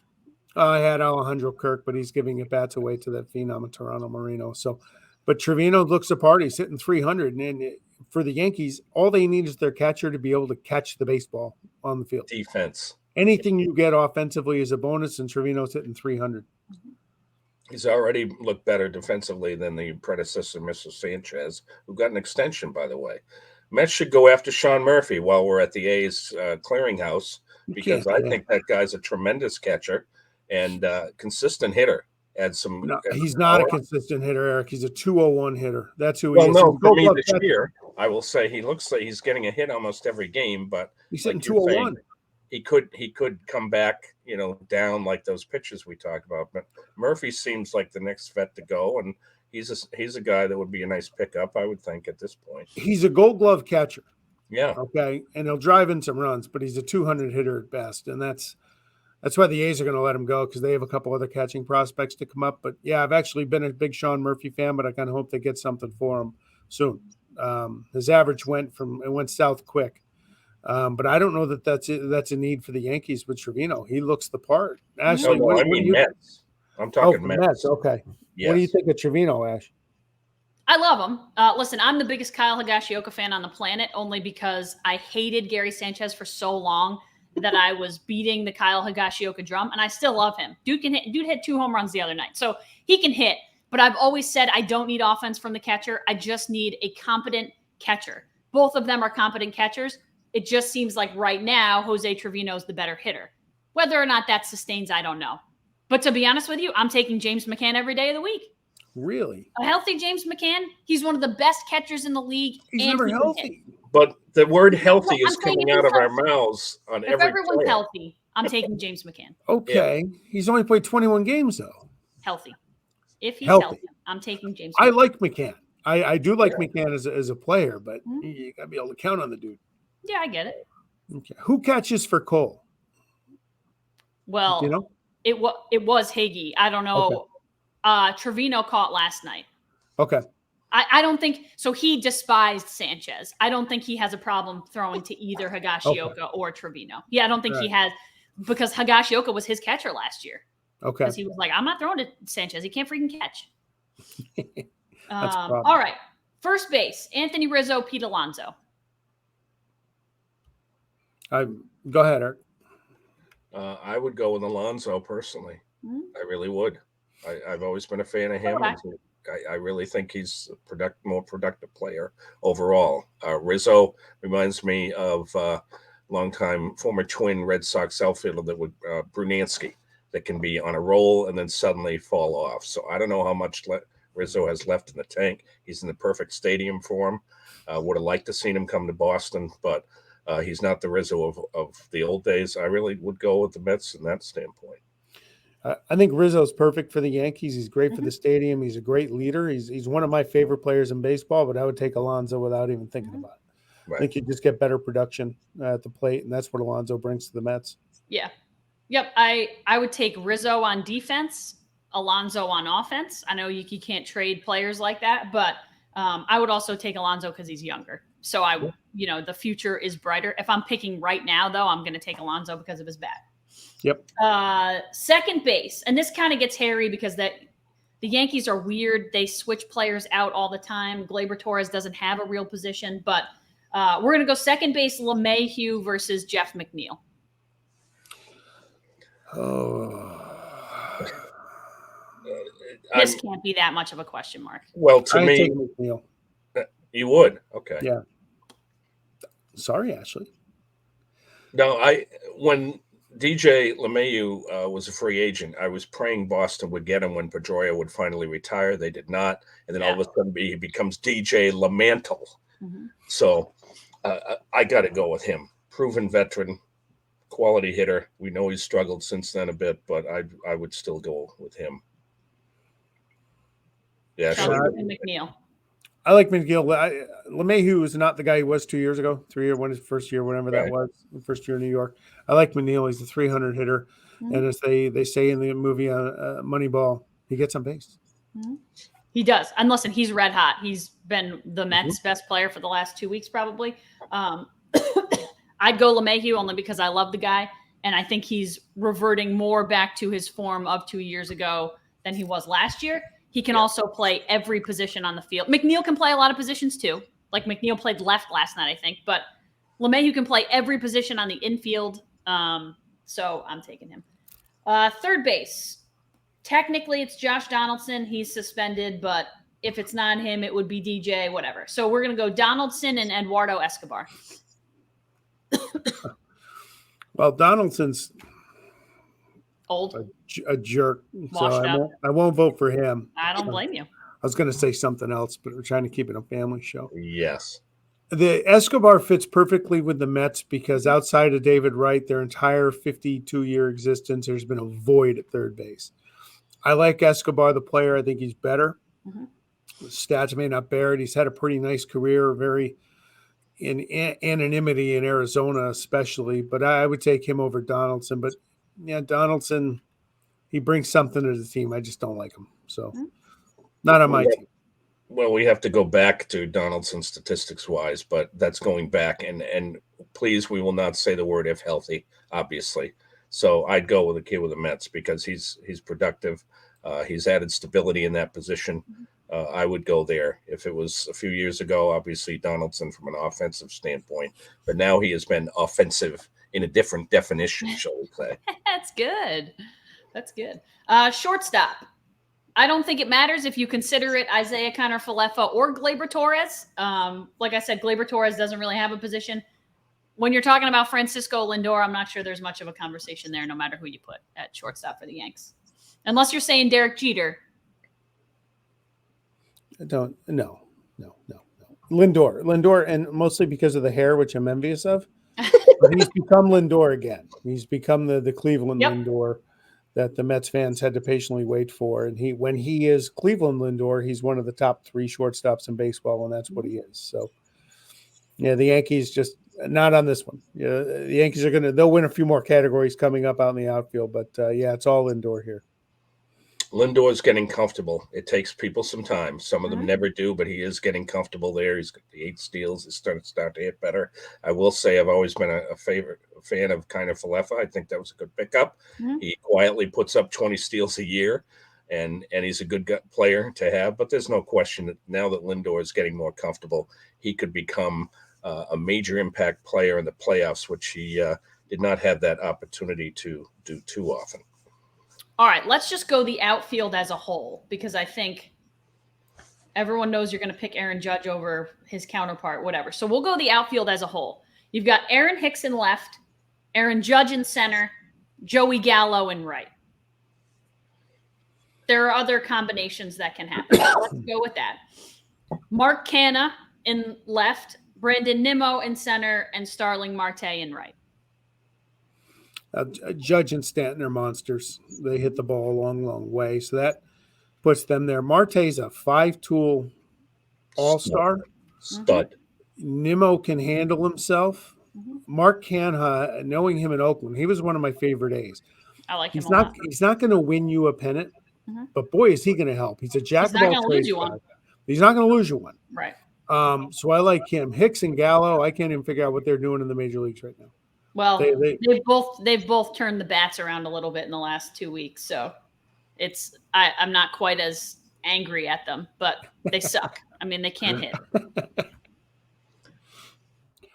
I had Alejandro Kirk, but he's giving it bats away to that phenom of Toronto Marino. So, but Trevino looks the part. He's hitting 300, and for the Yankees, all they need is their catcher to be able to catch the baseball on the field. Defense. Anything you get offensively is a bonus, and Trevino's hitting 300. He's already looked better defensively than the predecessor, Mr. Sanchez, who got an extension, by the way. Mets should go after Sean Murphy while we're at the A's clearinghouse, because I think that guy's a tremendous catcher and consistent hitter. He's not a consistent hitter, Eric. He's a 201 hitter. That's who he is. No, for me this year, I will say he looks like he's getting a hit almost every game, but he's hitting 201. He could come back, down like those pitches we talked about. But Murphy seems like the next vet to go, and he's a guy that would be a nice pickup, I would think, at this point. He's a Gold Glove catcher. Yeah. Okay, and he'll drive in some runs, but he's a 200 hitter at best, and that's why the A's are going to let him go, because they have a couple other catching prospects to come up. But yeah, I've actually been a big Sean Murphy fan, but I kind of hope they get something for him soon. His average went south quick. But I don't know that that's a need for the Yankees with Trevino. He looks the part. Ashley, I mean Mets. I'm talking Mets. Okay. Yes. What do you think of Trevino, Ash? I love him. Listen, I'm the biggest Kyle Higashioka fan on the planet, only because I hated Gary Sanchez for so long that I was beating the Kyle Higashioka drum, and I still love him. Dude hit 2 home runs the other night, so he can hit. But I've always said I don't need offense from the catcher. I just need a competent catcher. Both of them are competent catchers. It just seems like right now, Jose Trevino is the better hitter. Whether or not that sustains, I don't know. But to be honest with you, I'm taking James McCann every day of the week. Really? A healthy James McCann, he's one of the best catchers in the league. He's never healthy. But the word healthy is coming out of our mouths on every player. If everyone's healthy, I'm taking James McCann. Okay. Yeah. He's only played 21 games, though. Healthy. If he's healthy, I'm taking James McCann. I like McCann. I do like McCann as a player, but you got to be able to count on the dude. Yeah, I get it. Okay. Who catches for Cole? Well, it was Higgy. I don't know. Okay. Trevino caught last night. Okay. I don't think so. He despised Sanchez. I don't think he has a problem throwing to either Higashioka or Trevino. Yeah, I don't think he has, because Higashioka was his catcher last year. Okay. Because he was like, I'm not throwing to Sanchez. He can't freaking catch. That's a problem. All right. First base, Anthony Rizzo, Pete Alonso. Go ahead, Eric. I would go with Alonso personally. I really would. I've always been a fan of him. I really think he's a more productive player overall. Rizzo reminds me of longtime former Twin Red Sox outfielder that would Brunansky, that can be on a roll and then suddenly fall off. So I don't know how much Rizzo has left in the tank. He's in the perfect stadium for him. Would have liked to seen him come to Boston, but he's not the Rizzo of the old days. I really would go with the Mets in that standpoint. I think Rizzo's perfect for the Yankees. He's great for the stadium. He's a great leader. He's one of my favorite players in baseball, but I would take Alonso without even thinking about it. Right. I think you just get better production at the plate, and that's what Alonso brings to the Mets. Yeah. Yep. I would take Rizzo on defense, Alonso on offense. I know you can't trade players like that, but I would also take Alonso because he's younger. So the future is brighter. If I'm picking right now, though, I'm going to take Alonso because of his bat. Yep. Second base, and this kind of gets hairy because the Yankees are weird. They switch players out all the time. Gleyber Torres doesn't have a real position, but we're going to go second base, LeMahieu versus Jeff McNeil. Oh. This can't be that much of a question mark. Well, to me, McNeil. You would? Okay. Yeah. Sorry, Ashley. No, when DJ LeMahieu was a free agent, I was praying Boston would get him when Pedroia would finally retire. They did not. And then all of a sudden he becomes DJ LeMantle. Mm-hmm. So I got to go with him. Proven veteran, quality hitter. We know he's struggled since then a bit, but I would still go with him. Yeah. McNeil. I like McNeil. LeMahieu is not the guy he was 2 years ago, his first year, whatever that was, first year in New York. I like McNeil. He's a 300 hitter. Mm-hmm. And as they say in the movie Moneyball, he gets on base. Mm-hmm. He does. And listen, he's red hot. He's been the Mets' best player for the last 2 weeks, probably. I'd go LeMahieu only because I love the guy. And I think he's reverting more back to his form of 2 years ago than he was last year. He can also play every position on the field. McNeil can play a lot of positions too. Like McNeil played left last night, I think. But LeMahieu can play every position on the infield. So I'm taking him. Third base. Technically, it's Josh Donaldson. He's suspended, but if it's not him, it would be DJ, whatever. So we're going to go Donaldson and Eduardo Escobar. Well, Donaldson's old, a jerk, washed so I won't vote for him. I don't blame you. I was going to say something else, but we're trying to keep it a family show. Yes. The Escobar fits perfectly with the Mets because outside of David Wright, their entire 52-year existence, there's been a void at third base. I like Escobar, the player. I think he's better. Mm-hmm. Stats may not bear it. He's had a pretty nice career, very in anonymity in Arizona, especially. But I would take him over Donaldson. But yeah, Donaldson, he brings something to the team. I just don't like him. So not on my team. Well, we have to go back to Donaldson statistics-wise, but that's going back. And please, we will not say the word if healthy, obviously. So I'd go with a kid with the Mets because he's productive. He's added stability in that position. I would go there. If it was a few years ago, obviously Donaldson from an offensive standpoint, but now he has been offensive in a different definition, shall we say. That's good. That's good. Shortstop. I don't think it matters if you consider it Isaiah Kiner-Falefa or Gleyber Torres. Like I said, Gleyber Torres doesn't really have a position. When you're talking about Francisco Lindor, I'm not sure there's much of a conversation there, no matter who you put at shortstop for the Yanks. Unless you're saying Derek Jeter. No. Lindor, and mostly because of the hair, which I'm envious of. But he's become Lindor again. He's become the Cleveland Lindor that the Mets fans had to patiently wait for. And when he is Cleveland Lindor, he's one of the top 3 shortstops in baseball, and that's what he is. So, yeah, the Yankees just not on this one. Yeah, the Yankees they'll win a few more categories coming up out in the outfield, but yeah, it's all Lindor here. Lindor is getting comfortable. It takes people some time. Some of them never do, but he is getting comfortable there. He's got the 8 steals. He's starting to hit better. I will say I've always been a fan of Kiner-Falefa. I think that was a good pickup. Mm-hmm. He quietly puts up 20 steals a year, and he's a good player to have. But there's no question that now that Lindor is getting more comfortable, he could become a major impact player in the playoffs, which he did not have that opportunity to do too often. All right, let's just go the outfield as a whole, because I think everyone knows you're going to pick Aaron Judge over his counterpart, whatever. So we'll go the outfield as a whole. You've got Aaron Hicks in left, Aaron Judge in center, Joey Gallo in right. There are other combinations that can happen. Let's go with that. Mark Canha in left, Brandon Nimmo in center, and Starling Marte in right. Judge and Stanton are monsters. They hit the ball a long, long way. So that puts them there. Marte's a 5-tool all-star. Stud. Nimmo can handle himself. Mark Canha, knowing him in Oakland, he was one of my favorite A's. I like him He's not going to win you a pennant, but boy, is he going to help. He's a jack of all trades. He's not going to lose you one. Right. So I like him. Hicks and Gallo, I can't even figure out what they're doing in the major leagues right now. Well, they've both turned the bats around a little bit in the last 2 weeks, so I'm not quite as angry at them, but they suck. I mean, they can't hit.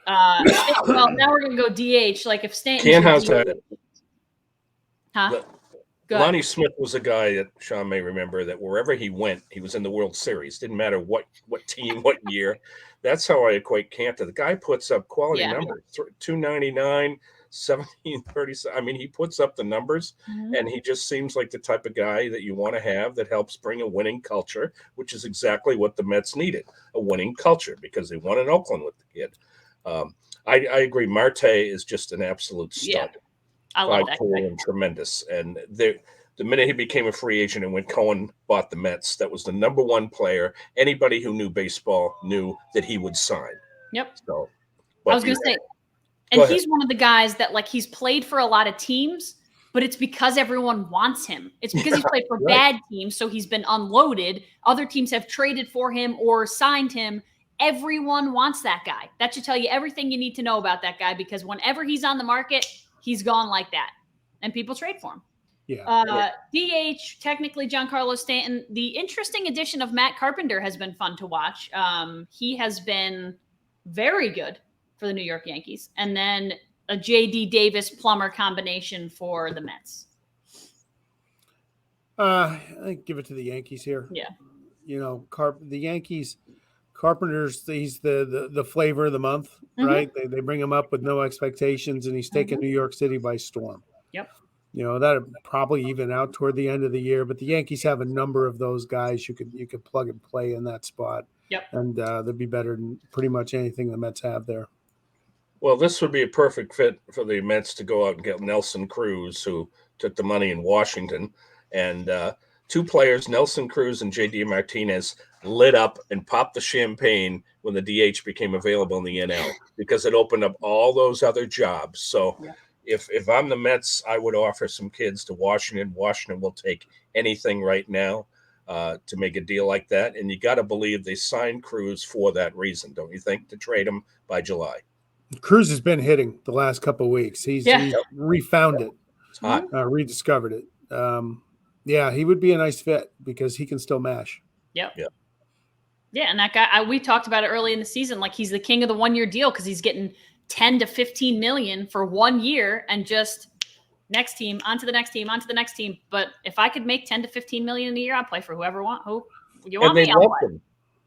Well, now we're gonna go DH. Like if Stanton, Lonnie Smith was a guy that Sean may remember that wherever he went, he was in the World Series. Didn't matter what team, what year. That's how I equate Canha. The guy puts up quality numbers, 299, 1730. I mean, he puts up the numbers, and he just seems like the type of guy that you want to have that helps bring a winning culture, which is exactly what the Mets needed, a winning culture, because they won in Oakland with the kid. I agree. Marte is just an absolute stud. Yeah. I love that guy. And tremendous. And the minute he became a free agent and when Cohen bought the Mets, that was the number one player. Anybody who knew baseball knew that he would sign. Yep. So I was going to say, and he's one of the guys that like he's played for a lot of teams, but it's because everyone wants him. It's because he's played for bad teams, so he's been unloaded. Other teams have traded for him or signed him. Everyone wants that guy. That should tell you everything you need to know about that guy, because whenever he's on the market, he's gone like that, and people trade for him. Yeah. DH, technically Giancarlo Stanton. The interesting addition of Matt Carpenter has been fun to watch. He has been very good for the New York Yankees. And then a JD Davis Plummer combination for the Mets. I give it to the Yankees here. Yeah. You know, the Yankees, Carpenter's, he's the flavor of the month, right? They bring him up with no expectations, and he's taken New York City by storm. Yep. You know, that probably even out toward the end of the year, but the Yankees have a number of those guys you could plug and play in that spot. Yep. And they'd be better than pretty much anything the Mets have there. Well, this would be a perfect fit for the Mets to go out and get Nelson Cruz, who took the money in Washington. And two players, Nelson Cruz and J.D. Martinez, lit up and popped the champagne when the DH became available in the NL because it opened up all those other jobs. So if I'm the Mets, I would offer some kids to Washington. Washington will take anything right now to make a deal like that. And you got to believe they signed Cruz for that reason, don't you think, to trade him by July? Cruz has been hitting the last couple of weeks. He's refound it, It's hot. Rediscovered it. Yeah, he would be a nice fit because he can still mash. Yeah, and that guy, we talked about it early in the season. Like, he's the king of the 1 year deal because he's getting 10 to 15 million for 1 year and just next team, onto the next team, onto the next team. But if I could make 10 to 15 million a year, I'd play for whoever you want me. I'll play.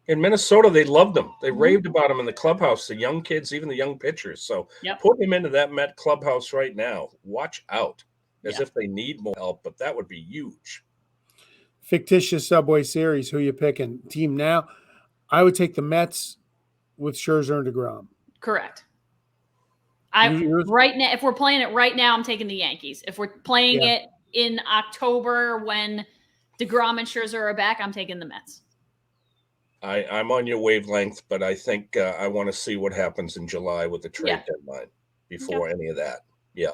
In Minnesota, they loved him. They raved about him in the clubhouse, the young kids, even the young pitchers. So put him into that Met clubhouse right now. Watch out, as if they need more help, but that would be huge. Fictitious Subway Series, who you picking? Team now? I would take the Mets with Scherzer and DeGrom. Correct. Right now, if we're playing it right now, I'm taking the Yankees. If we're playing it in October when DeGrom and Scherzer are back, I'm taking the Mets. I'm on your wavelength, but I think I want to see what happens in July with the trade deadline before any of that. Yeah.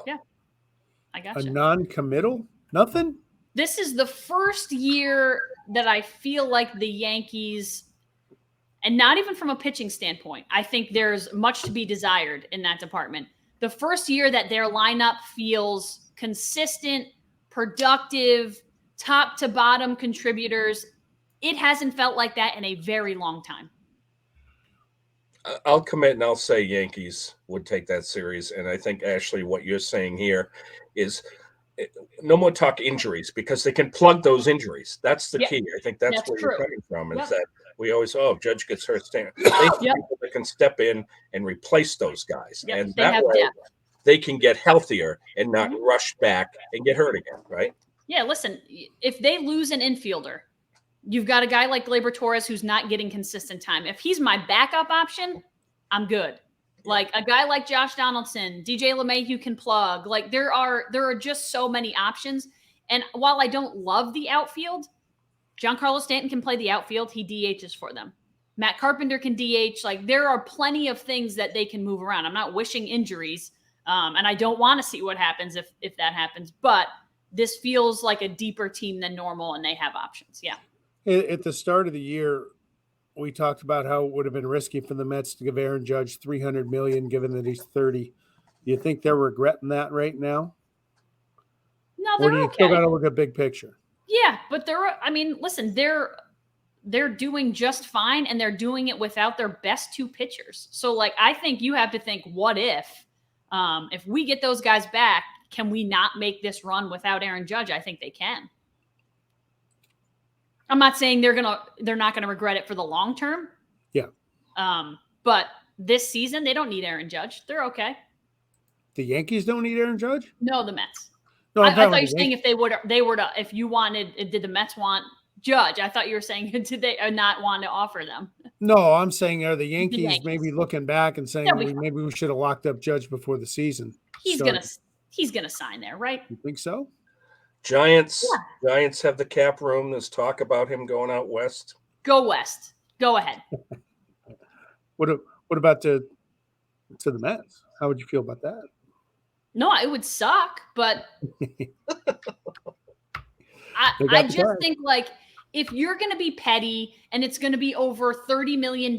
I got you. A non-committal? Nothing? This is the first year that I feel like the Yankees, and not even from a pitching standpoint, I think there's much to be desired in that department. The first year that their lineup feels consistent, productive, top to bottom contributors. It hasn't felt like that in a very long time. I'll commit and I'll say Yankees would take that series. And I think, Ashley, what you're saying here is no more talk injuries because they can plug those injuries. That's the key. I think that's where you're coming from is that we always, Judge gets hurt. They people that can step in and replace those guys. And that way they can get healthier and not rush back and get hurt again, right? Yeah, listen, if they lose an infielder, you've got a guy like Gleyber Torres who's not getting consistent time. If he's my backup option, I'm good. Like a guy like Josh Donaldson, DJ LeMahieu can plug. Like there are just so many options. And while I don't love the outfield, Giancarlo Stanton can play the outfield. He DHs for them. Matt Carpenter can DH. Like there are plenty of things that they can move around. I'm not wishing injuries, and I don't want to see what happens if that happens. But this feels like a deeper team than normal, and they have options. Yeah. At the start of the year, we talked about how it would have been risky for the Mets to give Aaron Judge $300 million, given that he's 30. Do you think they're regretting that right now? No, they're okay. Or do you still got to look at big picture? Yeah, but listen, they're doing just fine, and they're doing it without their best two pitchers. So, like, I think you have to think, what if we get those guys back, can we not make this run without Aaron Judge? I think they can. I'm not saying they're not gonna regret it for the long term. Yeah. But this season they don't need Aaron Judge. They're okay. The Yankees don't need Aaron Judge? No, the Mets. No, I thought you were saying if if you wanted, did the Mets want Judge? I thought you were saying did they not want to offer them? No, I'm saying are the Yankees maybe looking back and saying maybe we should have locked up Judge before the season. He's gonna sign there, right? You think so? Giants have the cap room. There's talk about him going out west. Go west. Go ahead. What about to the Mets? How would you feel about that? No, it would suck, but I just think like if you're going to be petty and it's going to be over $30 million,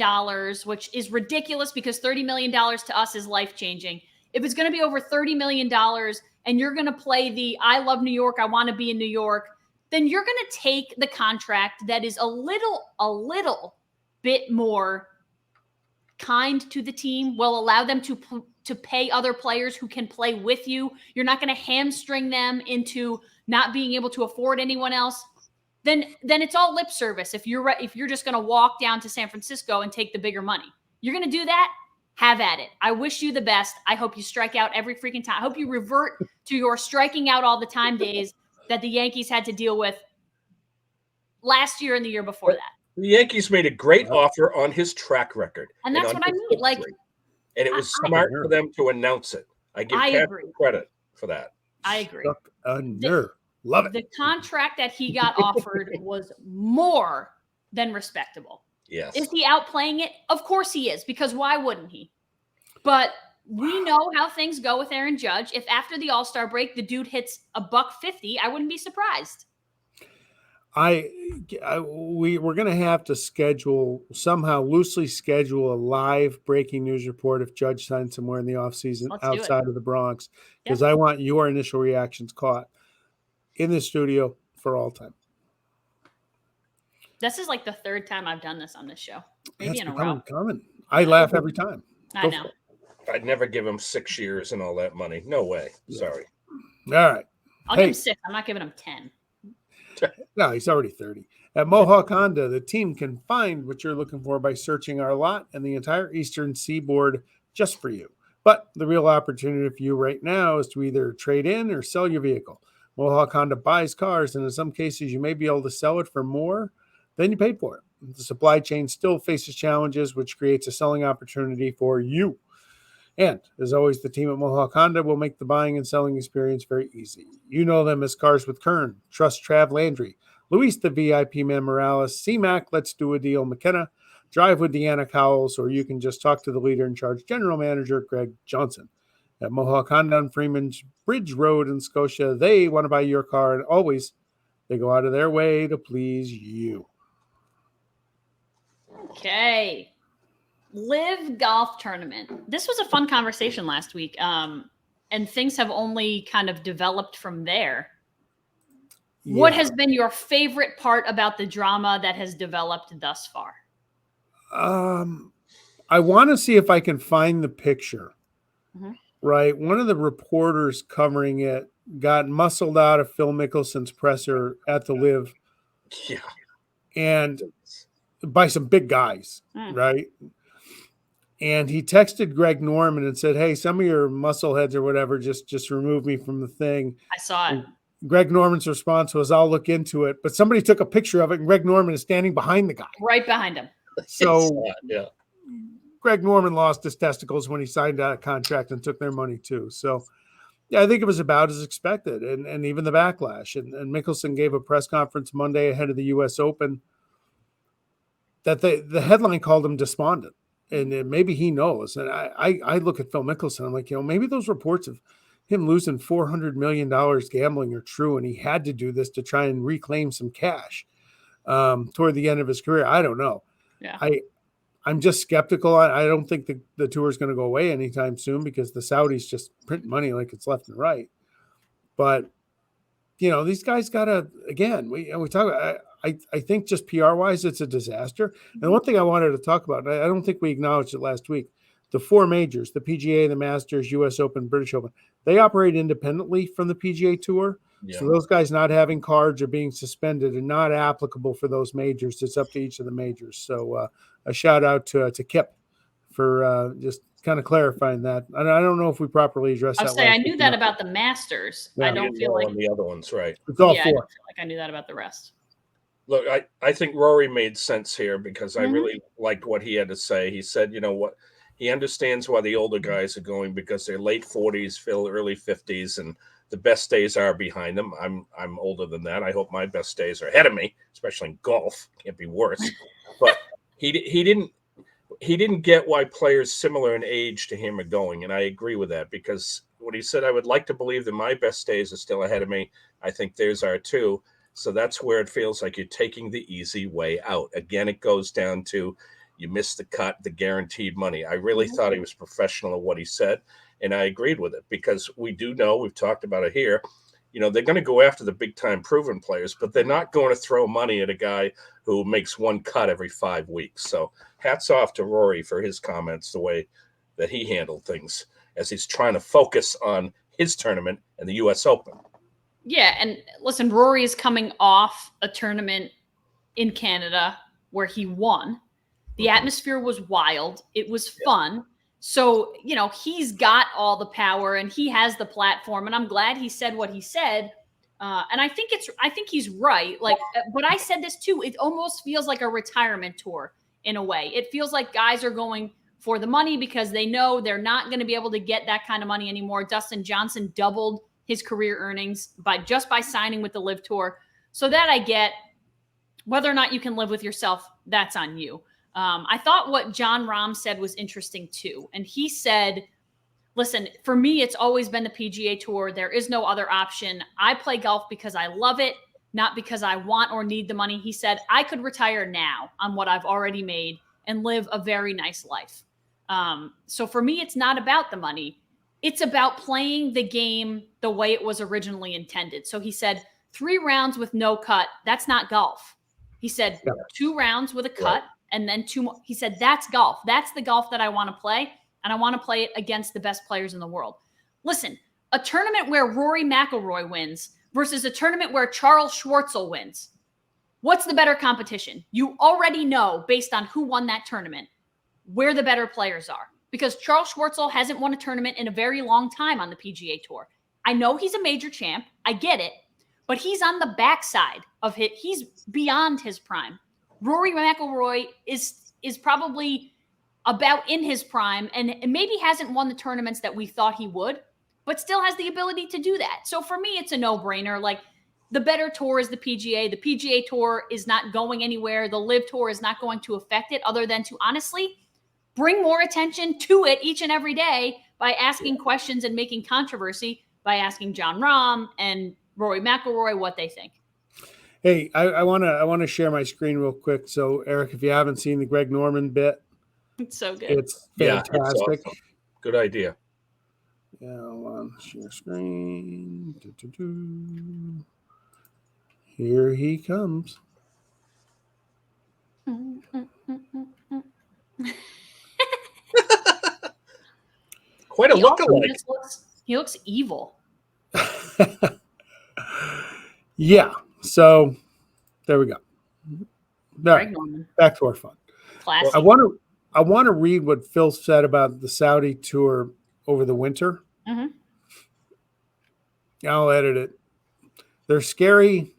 which is ridiculous because $30 million to us is life-changing. if it's going to be over $30 million and you're going to play the I love New York, I want to be in New York, then you're going to take the contract that is a little bit more kind to the team, will allow them to pay other players who can play with you. You're not going to hamstring them into not being able to afford anyone else. Then it's all lip service. If you're just going to walk down to San Francisco and take the bigger money, you're going to do that. Have at it. I wish you the best. I hope you strike out every freaking time. I hope you revert to your striking out all the time days that the Yankees had to deal with last year and the year before that. The Yankees made a great offer on his track record. And that's what I mean. Like, and it was smart for them to announce it. I give Captain credit for that. I agree. Struck a nerve. Love it. The contract that he got offered was more than respectable. Yes. Is he outplaying it? Of course he is, because why wouldn't he? But we know how things go with Aaron Judge. If after the All-Star break the dude hits $150, I wouldn't be surprised. We're going to have to loosely schedule a live breaking news report if Judge signs somewhere in the offseason outside of the Bronx, because I want your initial reactions caught in the studio for all time. This is like the third time I've done this on this show. Maybe in a row. Coming. I laugh every time. I know. I'd never give him 6 years and all that money. No way. Sorry. All right. I'll give him 6. I'm not giving him 10. No, he's already 30. At Mohawk Honda, the team can find what you're looking for by searching our lot and the entire Eastern Seaboard just for you. But the real opportunity for you right now is to either trade in or sell your vehicle. Mohawk Honda buys cars, and in some cases, you may be able to sell it for more than you paid for it. The supply chain still faces challenges, which creates a selling opportunity for you. And as always, the team at Mohawk Honda will make the buying and selling experience very easy. You know them as Cars with Kern, Trust Trav Landry, Luis the VIP Man Morales, C-Mac, Let's Do a Deal McKenna, Drive with Deanna Cowles, or you can just talk to the leader in charge, General Manager Greg Johnson. At Mohawk Honda on Freeman's Bridge Road in Scotia, they want to buy your car, and always they go out of their way to please you. Okay. LIV Golf Tournament. This was a fun conversation last week, and things have only kind of developed from there. Yeah. What has been your favorite part about the drama that has developed thus far? I want to see if I can find the picture. Mm-hmm. Right. One of the reporters covering it got muscled out of Phil Mickelson's presser at the LIV. Yeah. And by some big guys, right? And he texted Greg Norman and said, hey, some of your muscleheads or whatever, just remove me from the thing. I saw it. And Greg Norman's response was, I'll look into it. But somebody took a picture of it, and Greg Norman is standing behind the guy. Right behind him. So Greg Norman lost his testicles when he signed out a contract and took their money too. So, yeah, I think it was about as expected, and even the backlash. And Mickelson gave a press conference Monday ahead of the U.S. Open that the headline called him despondent. And maybe he knows. And I look at Phil Mickelson, I'm like, maybe those reports of him losing $400 million gambling are true, and he had to do this to try and reclaim some cash toward the end of his career. I don't know. Yeah. I'm just skeptical. I don't think the tour is going to go away anytime soon because the Saudis just print money like it's left and right. But, these guys got to, again, we talk about, I think just PR-wise, it's a disaster. And one thing I wanted to talk about, and I don't think we acknowledged it last week, the four majors, the PGA, the Masters, U.S. Open, British Open, they operate independently from the PGA Tour. Yeah. So those guys not having cards or being suspended are not applicable for those majors. It's up to each of the majors. So a shout out to Kip for just kind of clarifying that. I don't know if we properly addressed that. I knew that about the Masters. Yeah. I don't feel like the other ones, right? It's all four. I don't feel like I knew that about the rest. Look, I think Rory made sense here because I really liked what he had to say. He said, what, he understands why the older guys are going because they're late 40s, early 50s, and the best days are behind them. I'm older than that. I hope my best days are ahead of me, especially in golf. Can't be worse. But he didn't get why players similar in age to him are going, and I agree with that because what he said, I would like to believe that my best days are still ahead of me. I think theirs are too. So that's where it feels like you're taking the easy way out. Again, it goes down to you missed the cut, the guaranteed money. I really thought he was professional at what he said. And I agreed with it because we do know, we've talked about it here, they're going to go after the big time proven players, but they're not going to throw money at a guy who makes one cut every 5 weeks. So hats off to Rory for his comments, the way that he handled things as he's trying to focus on his tournament and the U.S. Open. Yeah. And listen, Rory is coming off a tournament in Canada where he won. The atmosphere was wild. It was fun. So, he's got all the power and he has the platform, and I'm glad he said what he said. And I think he's right. But I said this too. It almost feels like a retirement tour in a way. It feels like guys are going for the money because they know they're not going to be able to get that kind of money anymore. Dustin Johnson doubled his career earnings by signing with the LIV Tour. So that I get. Whether or not you can live with yourself, that's on you. I thought what Jon Rahm said was interesting too. And he said, listen, for me, it's always been the PGA Tour. There is no other option. I play golf because I love it, not because I want or need the money. He said, I could retire now on what I've already made and live a very nice life. So for me, it's not about the money. It's about playing the game the way it was originally intended. So he said, 3 rounds with no cut, that's not golf. He said 2 rounds with a cut and then 2 more. He said, that's golf. That's the golf that I want to play. And I want to play it against the best players in the world. Listen, a tournament where Rory McIlroy wins versus a tournament where Charles Schwartzel wins. What's the better competition? You already know, based on who won that tournament, where the better players are. Because Charles Schwartzel hasn't won a tournament in a very long time on the PGA Tour. I know he's a major champ. I get it. But he's on the backside of it. He's beyond his prime. Rory McIlroy is probably about in his prime and maybe hasn't won the tournaments that we thought he would, but still has the ability to do that. So for me, it's a no-brainer. Like, the better tour is the PGA. The PGA Tour is not going anywhere. The LIV Tour is not going to affect it other than to honestly bring more attention to it each and every day by asking questions and making controversy, by asking Jon Rahm and Rory McIlroy what they think. Hey, I want to share my screen real quick. So, Eric, if you haven't seen the Greg Norman bit, it's so good. It's fantastic. It's awesome. Good idea. Yeah, I'll share screen. Here he comes. Quite a lookalike. He looks evil. Yeah. So there we go. Greg Norman. Back to our fun. Classic. I want to read what Phil said about the Saudi tour over the winter. Mm-hmm. I'll edit it. They're scary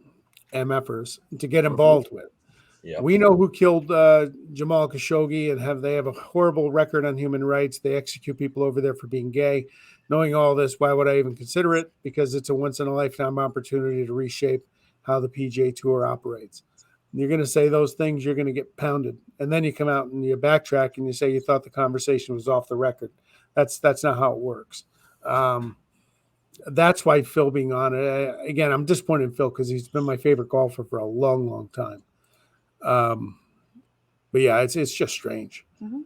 MFers to get involved with. Yeah. We know who killed Jamal Khashoggi, and they have a horrible record on human rights. They execute people over there for being gay. Knowing all this, why would I even consider it? Because it's a once-in-a-lifetime opportunity to reshape how the PGA Tour operates. And you're going to say those things, you're going to get pounded. And then you come out and you backtrack and you say you thought the conversation was off the record. That's not how it works. That's why Phil being on it. Again, I'm disappointed in Phil because he's been my favorite golfer for a long, long time. But yeah, it's just strange. Mm-hmm.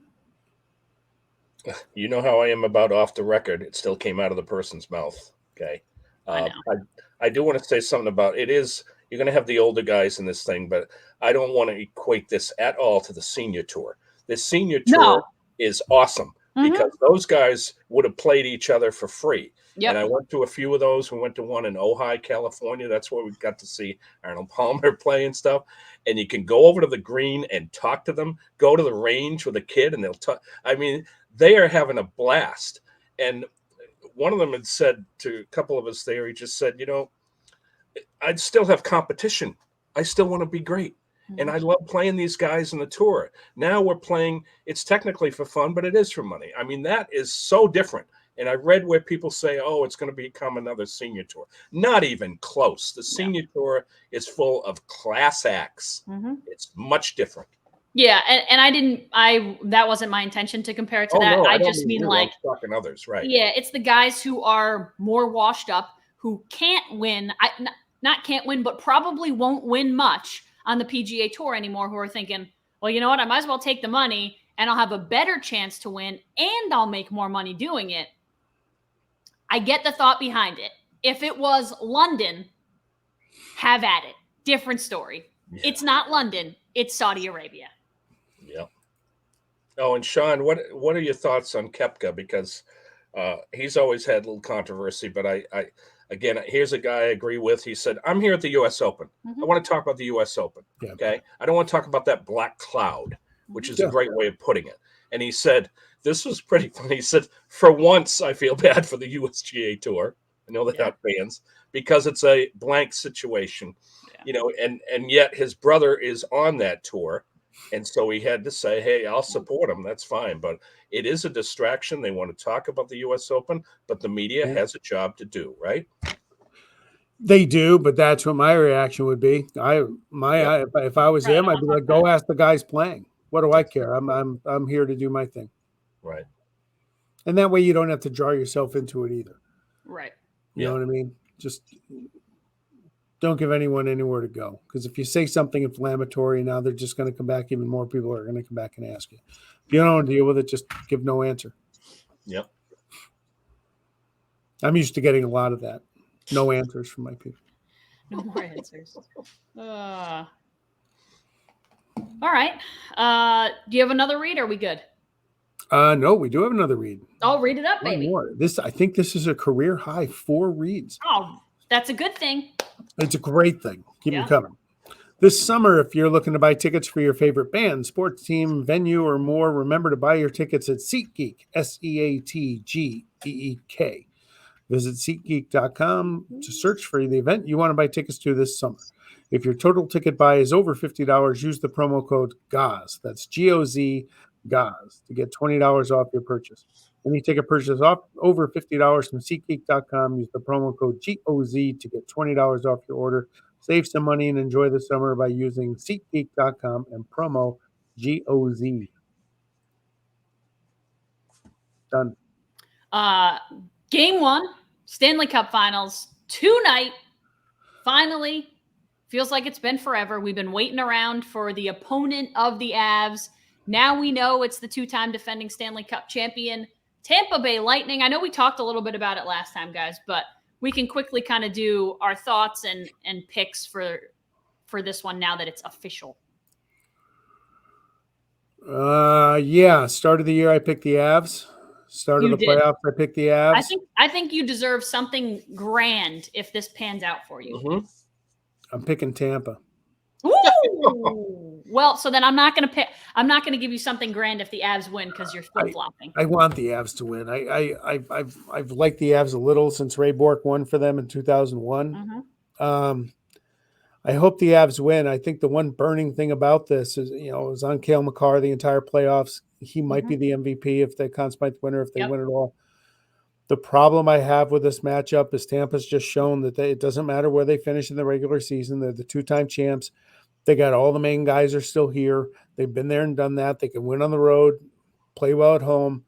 You know how I am about off the record. It still came out of the person's mouth. Okay. I do want to say something about it. You're going to have the older guys in this thing, but I don't want to equate this at all to the senior tour. The senior tour is awesome because those guys would have played each other for free. Yep. And I went to a few of those. We went to one in Ojai, California. That's where we got to see Arnold Palmer play and stuff. And you can go over to the green and talk to them, go to the range with a kid, and they'll talk. I mean, they are having a blast. And one of them had said to a couple of us there, he just said, I'd still have competition. I still want to be great. And I love playing these guys in the tour. Now we're playing, it's technically for fun, but it is for money. I mean, that is so different. And I read where people say, oh, it's going to become another senior tour. Not even close. The senior tour is full of class acts. Mm-hmm. It's much different. Yeah. And that wasn't my intention to compare it to that. No, I just mean like talking others, right? Yeah. It's the guys who are more washed up, who can't win, not can't win, but probably won't win much on the PGA Tour anymore, who are thinking, well, you know what? I might as well take the money and I'll have a better chance to win and I'll make more money doing it. I get the thought behind it. If it was London, have at it. Different story. Yeah. It's not London. It's Saudi Arabia. Yeah. Oh, and Sean, what are your thoughts on Koepka? Because he's always had a little controversy, but I again, here's a guy I agree with. He said, I'm here at the U.S. Open. I want to talk about the U.S. Open. Yeah. Okay. I don't want to talk about that black cloud, which is a great way of putting it. And he said, this was pretty funny. He said, for once, I feel bad for the USGA Tour. I know they're not fans because it's a blank situation, and yet his brother is on that tour. And so he had to say, hey, I'll support him. That's fine. But it is a distraction. They want to talk about the U.S. Open, but the media has a job to do, right? They do, but that's what my reaction would be. If I was him, I'd be like, go ask the guys playing. What do I care? I'm here to do my thing. Right. And that way you don't have to draw yourself into it either. Right. You know what I mean? Just don't give anyone anywhere to go. Because if you say something inflammatory, now they're just going to come back. Even more people are going to come back and ask you. If you don't want to deal with it, just give no answer. Yep. I'm used to getting a lot of that. No answers from my people. No more answers. All right. Do you have another read? Or are we good? No, we do have another read. Oh, read it up, baby. More. I think this is a career high 4 reads. Oh, that's a good thing. It's a great thing. Keep them coming. This summer, if you're looking to buy tickets for your favorite band, sports team, venue, or more, remember to buy your tickets at SeatGeek, SeatGeek. Visit SeatGeek.com to search for the event you want to buy tickets to this summer. If your total ticket buy is over $50, use the promo code GOZ. That's GOZ, GOZ, to get $20 off your purchase. When you take a purchase over $50 from SeatGeek.com, use the promo code GOZ to get $20 off your order. Save some money and enjoy the summer by using SeatGeek.com and promo GOZ. Done. Game 1, Stanley Cup Finals, tonight. Finally, feels like it's been forever. We've been waiting around for the opponent of the Avs. Now we know it's the 2-time defending Stanley Cup champion, Tampa Bay Lightning. I know we talked a little bit about it last time, guys, but we can quickly kind of do our thoughts and picks for this one now that it's official. Start of the year, I picked the Avs. Start of the playoffs, I picked the Avs. I think you deserve something grand if this pans out for you. Mm-hmm. I'm picking Tampa. Ooh. Well, so then I'm not going to give you something grand if the Avs win because you're flip-flopping. I want the Avs to win. I've liked the Avs a little since Ray Bourque won for them in 2001. Mm-hmm. I hope the Avs win. I think the one burning thing about this is, it was on Cale Makar the entire playoffs. He might be the MVP if they consummate the winner, if they win it all. The problem I have with this matchup is Tampa's just shown that it doesn't matter where they finish in the regular season. They're the 2-time champs. They got all the main guys are still here. They've been there and done that. They can win on the road, play well at home,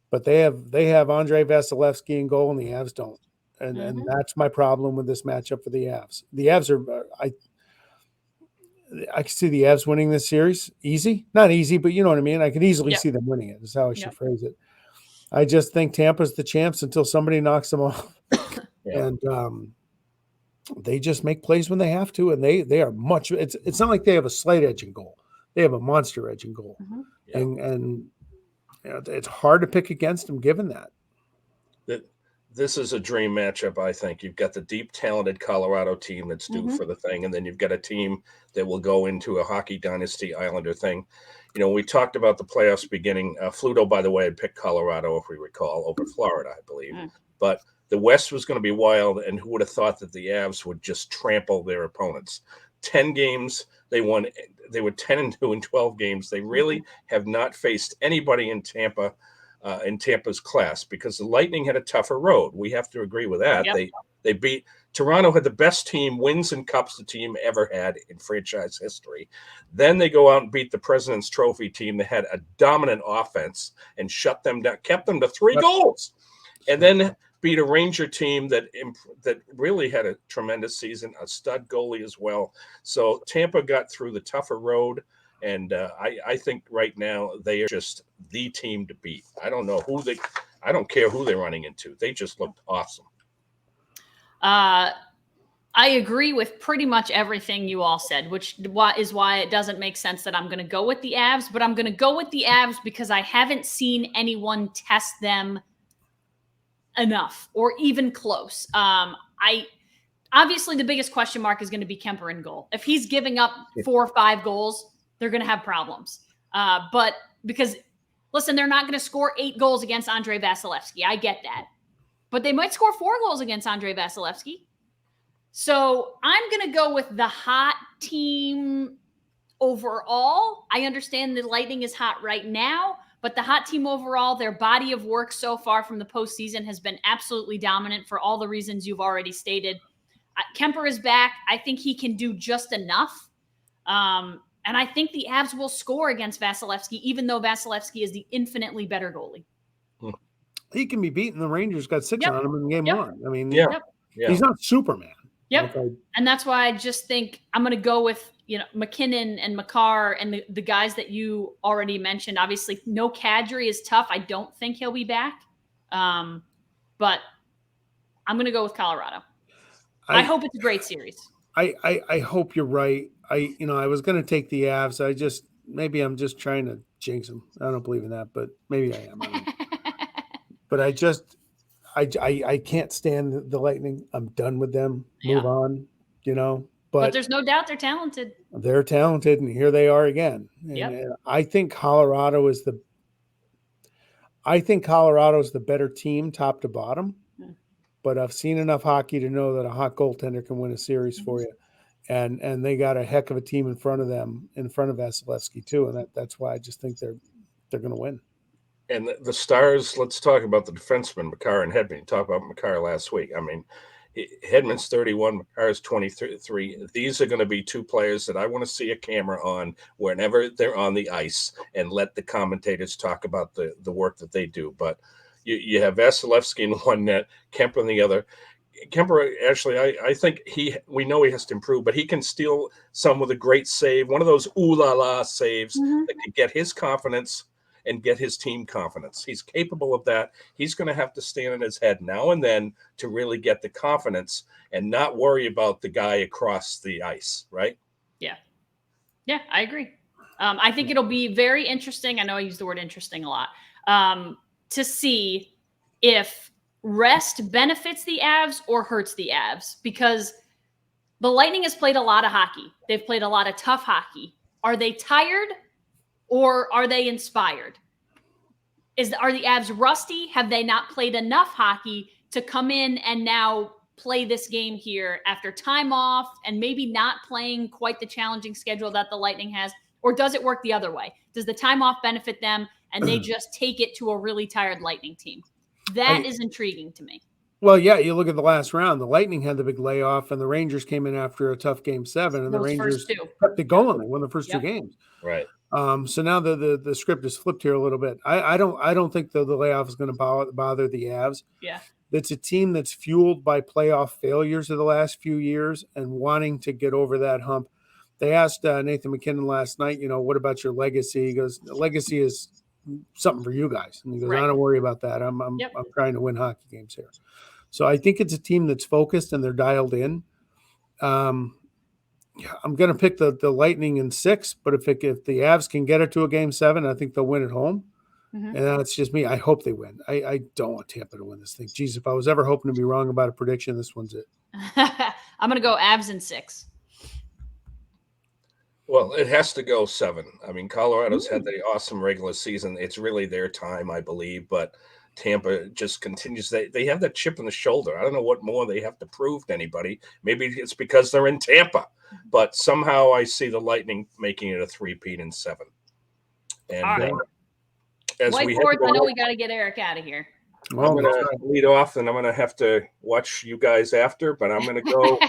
but they have Andrei Vasilevsky in goal and the Avs don't. And that's my problem with this matchup for the Avs. The Avs are I can see the Avs winning this series. Easy? Not easy, but you know what I mean? I could easily see them winning it, is how I should phrase it. I just think Tampa's the champs until somebody knocks them off. And they just make plays when they have to, and they are much – it's not like they have a slight edge in goal. They have a monster edge in goal. Mm-hmm. And it's hard to pick against them given that. This is a dream matchup, I think. You've got the deep, talented Colorado team that's due for the thing, and then you've got a team that will go into a hockey dynasty Islander thing. We talked about the playoffs beginning. Fluto, by the way, had picked Colorado, if we recall, over Florida, I believe. But the West was going to be wild, and who would have thought that the Avs would just trample their opponents? 10 games, they won. They were 10-2 in 12 games. They really have not faced anybody in Tampa. In Tampa's class, because the Lightning had a tougher road. We have to agree with that. Yep. They beat Toronto, had the best team, wins and cups the team ever had in franchise history. Then they go out and beat the President's Trophy team that had a dominant offense and shut them down, kept them to 3 goals, and then beat a Ranger team that really had a tremendous season, a stud goalie as well. So Tampa got through the tougher road. And I think right now they are just the team to beat. I don't know who I don't care who they're running into. They just looked awesome. I agree with pretty much everything you all said, which is why it doesn't make sense that I'm going to go with the Avs, but I'm going to go with the Avs because I haven't seen anyone test them enough or even close. Obviously the biggest question mark is going to be Kemper in goal. If he's giving up 4 or 5 goals, they're going to have problems. But because listen, they're not going to score 8 goals against Andrei Vasilevsky. I get that. But they might score 4 goals against Andrei Vasilevsky. So I'm going to go with the hot team overall. I understand the Lightning is hot right now, but the hot team overall, their body of work so far from the postseason has been absolutely dominant for all the reasons you've already stated. Kemper is back. I think he can do just enough. And I think the Avs will score against Vasilevsky, even though Vasilevsky is the infinitely better goalie. He can be beaten. The Rangers got 6 on him in game 1. I mean, he's not Superman. Yep. Okay. And that's why I just think I'm going to go with, McKinnon and Makar and the guys that you already mentioned. Obviously, no Kadri is tough. I don't think he'll be back. But I'm going to go with Colorado. I hope it's a great series. I hope you're right. I was going to take the Avs. Maybe I'm just trying to jinx them. I don't believe in that, but maybe I am. But I can't stand the Lightning. I'm done with them. Move on, But there's no doubt they're talented. They're talented, and here they are again. And I think Colorado is the better team, top to bottom. But I've seen enough hockey to know that a hot goaltender can win a series for you. And they got a heck of a team in front of them, in front of Vasilevsky too. And that's why I just think they're going to win. And the Stars, let's talk about the defensemen, Makar and Hedman. Talk about Makar last week. I mean, Hedman's 31, Makar's 23. These are going to be 2 players that I want to see a camera on whenever they're on the ice and let the commentators talk about the work that they do. But you have Vasilevsky in one net, Kemper in the other. Kemper, actually, I think we know he has to improve, but he can steal some with a great save, one of those ooh-la-la saves that can get his confidence and get his team confidence. He's capable of that. He's going to have to stand on his head now and then to really get the confidence and not worry about the guy across the ice, right? Yeah. Yeah, I agree. I think it'll be very interesting. I know I use the word interesting a lot. To see if rest benefits the Avs or hurts the Avs, because the Lightning has played a lot of hockey. They've played a lot of tough hockey. Are they tired or are they inspired? Are the Avs rusty? Have they not played enough hockey to come in and now play this game here after time off and maybe not playing quite the challenging schedule that the Lightning has? Or does it work the other way? Does the time off benefit them and they just take it to a really tired Lightning team? That is intriguing to me. Well, yeah, you look at the last round. The Lightning had the big layoff, and the Rangers came in after a tough game 7, and the Rangers kept it going. They won the first 2 games. Right. So now the script is flipped here a little bit. I don't think the layoff is going to bother the Avs. Yeah. It's a team that's fueled by playoff failures of the last few years and wanting to get over that hump. They asked Nathan McKinnon last night, what about your legacy? He goes, the legacy is something for you guys. And he goes, I don't worry about that. I'm trying to win hockey games here. So I think it's a team that's focused and they're dialed in. I'm going to pick the Lightning in 6, but if the Avs can get it to a game 7, I think they'll win at home. And that's just me. I hope they win. I don't want Tampa to win this thing. Geez, if I was ever hoping to be wrong about a prediction, this one's it. I'm going to go Avs in 6. Well, it has to go 7. I mean, Colorado's had the awesome regular season. It's really their time, I believe, but Tampa just continues. They have that chip on the shoulder. I don't know what more they have to prove to anybody. Maybe it's because they're in Tampa, but somehow I see the Lightning making it a 3-peat in 7. And as Whiteboards, I know we got to get Eric out of here. Well, I'm going to lead off, and I'm going to have to watch you guys after, but I'm going to go.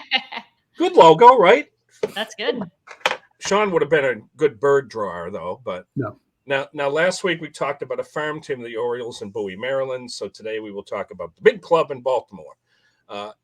Good logo, right? That's good. Sean would have been a good bird drawer, though, but no. Now, last week we talked about a farm team, the Orioles in Bowie, Maryland. So today we will talk about the big club in Baltimore.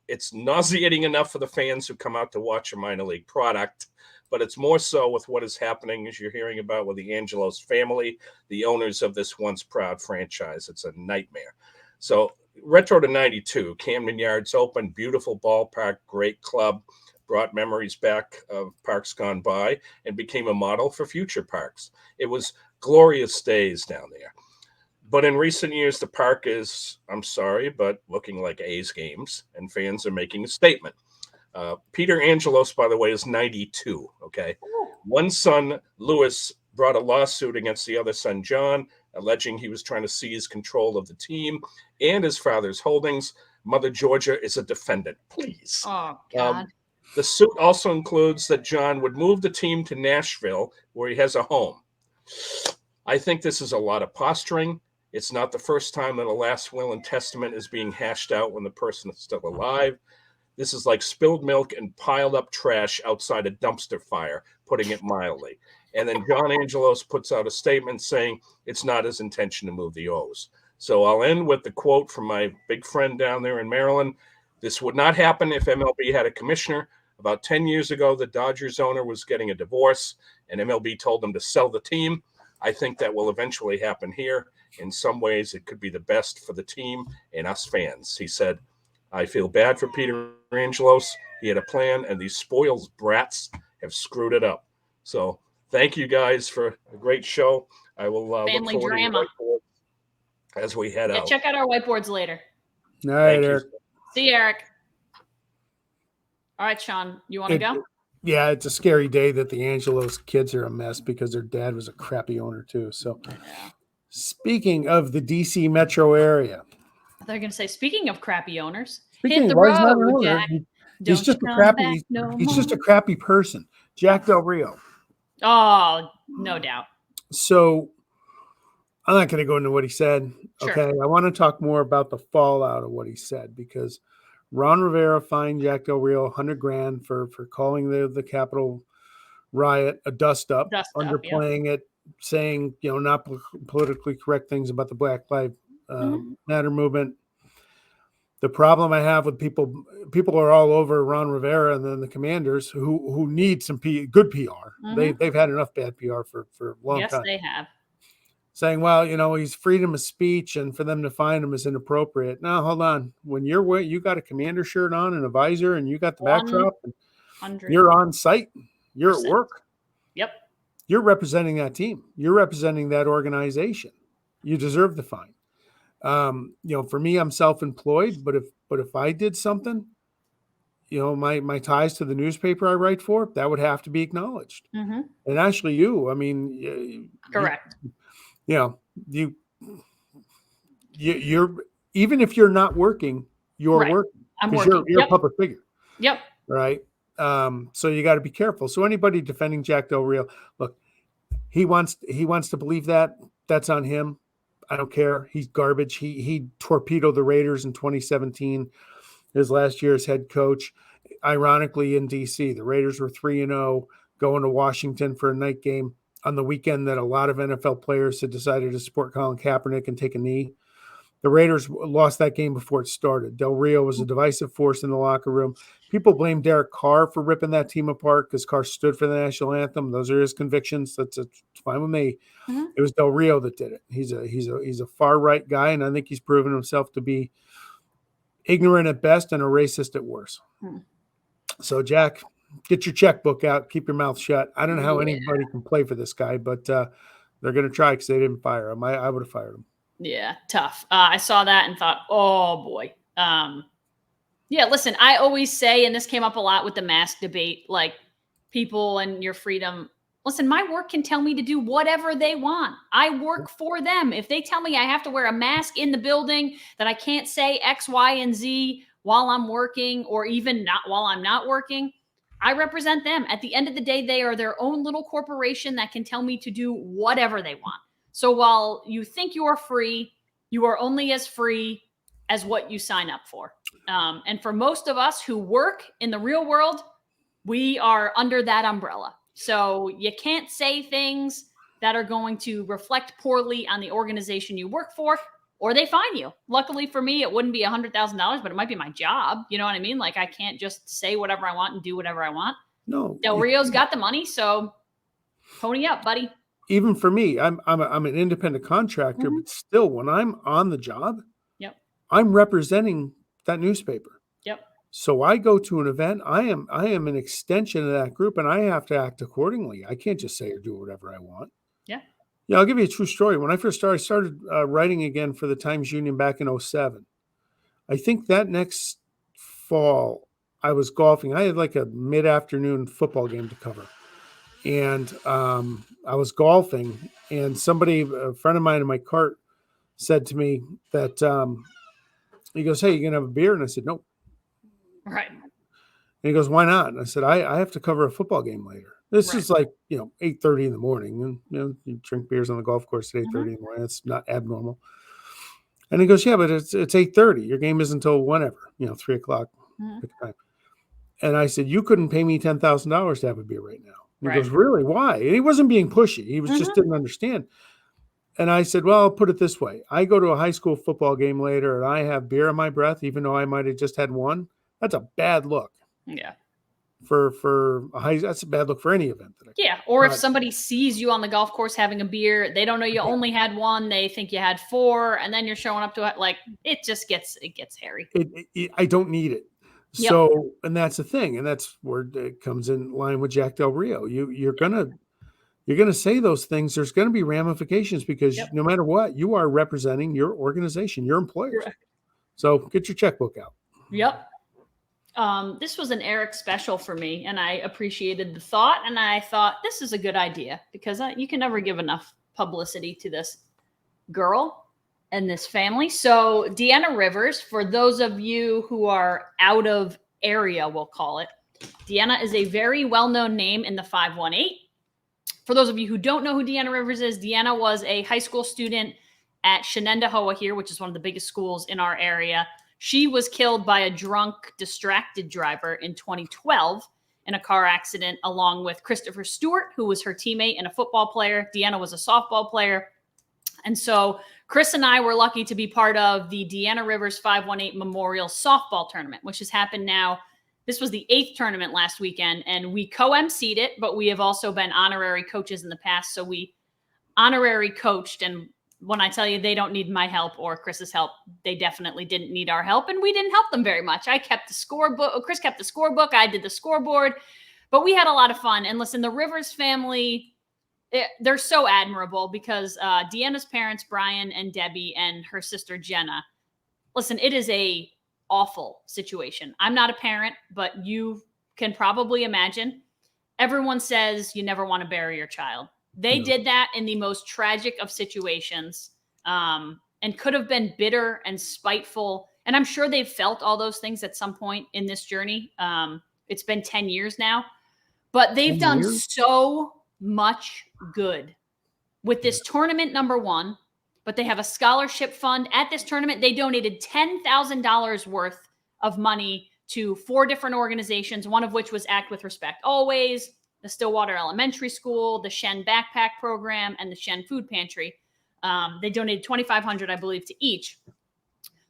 It's nauseating enough for the fans who come out to watch a minor league product, but it's more so with what is happening, as you're hearing about with the Angelos family, the owners of this once proud franchise. It's a nightmare. So retro to 92, Camden Yards Open, beautiful ballpark, great club, brought memories back of parks gone by and became a model for future parks. It was glorious days down there. But in recent years, the park is, I'm sorry, but looking like A's games, and fans are making a statement. Peter Angelos, by the way, is 92, okay? One son, Lewis, brought a lawsuit against the other son, John, alleging he was trying to seize control of the team and his father's holdings. Mother Georgia is a defendant. Please. Oh, God. The suit also includes that John would move the team to Nashville, where he has a home. I think this is a lot of posturing. It's not the first time that a last will and testament is being hashed out when the person is still alive. This is like spilled milk and piled up trash outside a dumpster fire, putting it mildly. And then John Angelos puts out a statement saying it's not his intention to move the O's. So I'll end with the quote from my big friend down there in Maryland. This would not happen if MLB had a commissioner. About 10 years ago, the Dodgers owner was getting a divorce, and MLB told them to sell the team. I think that will eventually happen here. In some ways, it could be the best for the team and us fans. He said, I feel bad for Peter Angelos. He had a plan, and these spoiled brats have screwed it up. So thank you guys for a great show. I will look Family forward drama. to your whiteboard as we head out. Check out our whiteboards later. All right, Thank you. Eric. See you, Eric. All right, Sean, you want to go? Yeah, it's a scary day that the Angelos kids are a mess because their dad was a crappy owner too. So, speaking of the DC metro area, They're going to say, speaking of crappy owners, speaking, hit the well, he's not an road, owner. Jack. He's just a crappy. He's just a crappy person. Jack Del Rio. Oh, no doubt. So, I'm not going to go into what he said. Sure. Okay, I want to talk more about the fallout of what he said because Ron Rivera fined Jack Del Rio $100,000 for calling the Capitol riot a dust up, underplaying it, saying not politically correct things about the Black Lives Matter movement. The problem I have with people are all over Ron Rivera and then the Commanders who need some good PR. They've had enough bad PR for a long time. Yes, they have. Saying, well, he's freedom of speech, and for them to find him is inappropriate. Now, hold on. When you got a Commander shirt on and a visor, and you got the backdrop, and you're on site, you're at work. Yep. You're representing that team. You're representing that organization. You deserve the fine. For me, I'm self-employed, but if I did something, my ties to the newspaper I write for, that would have to be acknowledged. Mm-hmm. And actually, correct. You're even if you're not working, you're right. working. I'm working. You're a public figure. Yep. Right. So you got to be careful. So anybody defending Jack Del Rio, look, he wants to believe that. That's on him. I don't care. He's garbage. He torpedoed the Raiders in 2017, his last year as head coach. Ironically, in DC, the Raiders were 3-0 going to Washington for a night game on the weekend that a lot of NFL players had decided to support Colin Kaepernick and take a knee. The Raiders lost that game before it started. Del Rio was a divisive force in the locker room. People blame Derek Carr for ripping that team apart because Carr stood for the national anthem. Those are his convictions. That's fine with me. Mm-hmm. It was Del Rio that did it. He's a far right guy, and I think he's proven himself to be ignorant at best and a racist at worst. Mm-hmm. So, Jack, get your checkbook out. Keep your mouth shut. I don't know how anybody can play for this guy, but they're going to try because they didn't fire him. I would have fired him. Yeah, tough. I saw that and thought, oh, boy. Yeah, listen, I always say, and this came up a lot with the mask debate, like people and your freedom. Listen, my work can tell me to do whatever they want. I work for them. If they tell me I have to wear a mask in the building, that I can't say X, Y, and Z while I'm working or even not while I'm not working, I represent them. At the end of the day, they are their own little corporation that can tell me to do whatever they want. So while you think you are free, you are only as free as what you sign up for. And for most of us who work in the real world, we are under that umbrella. So you can't say things that are going to reflect poorly on the organization you work for, or they fine you. Luckily for me, it wouldn't be $100,000, but it might be my job. You know what I mean? Like I can't just say whatever I want and do whatever I want. No. Del Rio's got the money, so pony up, buddy. Even for me, I'm an independent contractor, but still, when I'm on the job, yep, I'm representing that newspaper. Yep. So I go to an event. I am an extension of that group, and I have to act accordingly. I can't just say or do whatever I want. Yeah. Yeah, I'll give you a true story. When I first started, I started writing again for the Times Union back in 2007. I think that next fall I was golfing. I had like a mid-afternoon football game to cover. And I was golfing, and a friend of mine in my cart said to me that he goes, "Hey, you gonna have a beer?" And I said, "No." Right. And he goes, "Why not?" And I said, I have to cover a football game later. This is like, 8:30 in the morning. And you drink beers on the golf course at 8:30 in the morning. It's not abnormal. And he goes, "Yeah, but it's 8:30. Your game isn't until whenever, 3:00, pick a time." And I said, "You couldn't pay me $10,000 to have a beer right now." And he goes, "Really? Why?" And he wasn't being pushy. He was just didn't understand. And I said, "Well, I'll put it this way. I go to a high school football game later and I have beer in my breath, even though I might have just had one. That's a bad look." Yeah. That's a bad look for any event. Or if somebody sees you on the golf course having a beer, they don't know you only had one, they think you had four, and then you're showing up to it, like, it gets hairy. I don't need it. Yep. So, and that's the thing, and that's where it comes in line with Jack Del Rio. You're gonna say those things. There's gonna be ramifications because no matter what, you are representing your organization, your employers. Correct. So get your checkbook out. Yep. This was an Eric special for me, and I appreciated the thought, and I thought this is a good idea because you can never give enough publicity to this girl and this family. So Deanna Rivers, for those of you who are out of area, we'll call it, Deanna is a very well-known name in the 518. For those of you who don't know who Deanna Rivers is, Deanna was a high school student at Shenendehowa here, which is one of the biggest schools in our area. She was killed by a drunk, distracted driver in 2012 in a car accident, along with Christopher Stewart, who was her teammate and a football player. Deanna was a softball player. And so Chris and I were lucky to be part of the Deanna Rivers 518 Memorial Softball Tournament, which has happened now. This was the 8th tournament last weekend, and we co-emceed it, but we have also been honorary coaches in the past. So we honorary coached, and when I tell you they don't need my help or Chris's help, they definitely didn't need our help, and we didn't help them very much. I kept the scorebook. Chris kept the scorebook. I did the scoreboard, but we had a lot of fun. And listen, the Rivers family, they're so admirable because Deanna's parents, Brian and Debbie, and her sister Jenna. Listen, it is a awful situation. I'm not a parent, but you can probably imagine. Everyone says you never want to bury your child. They did that in the most tragic of situations, and could have been bitter and spiteful. And I'm sure they've felt all those things at some point in this journey. It's been 10 years now, but they've done so much good with this tournament, number one. But they have a scholarship fund at this tournament. They donated $10,000 worth of money to 4 different organizations, one of which was Act with Respect Always, the Stillwater Elementary School, the Shen Backpack Program, and the Shen Food Pantry. They donated $2,500, I believe, to each.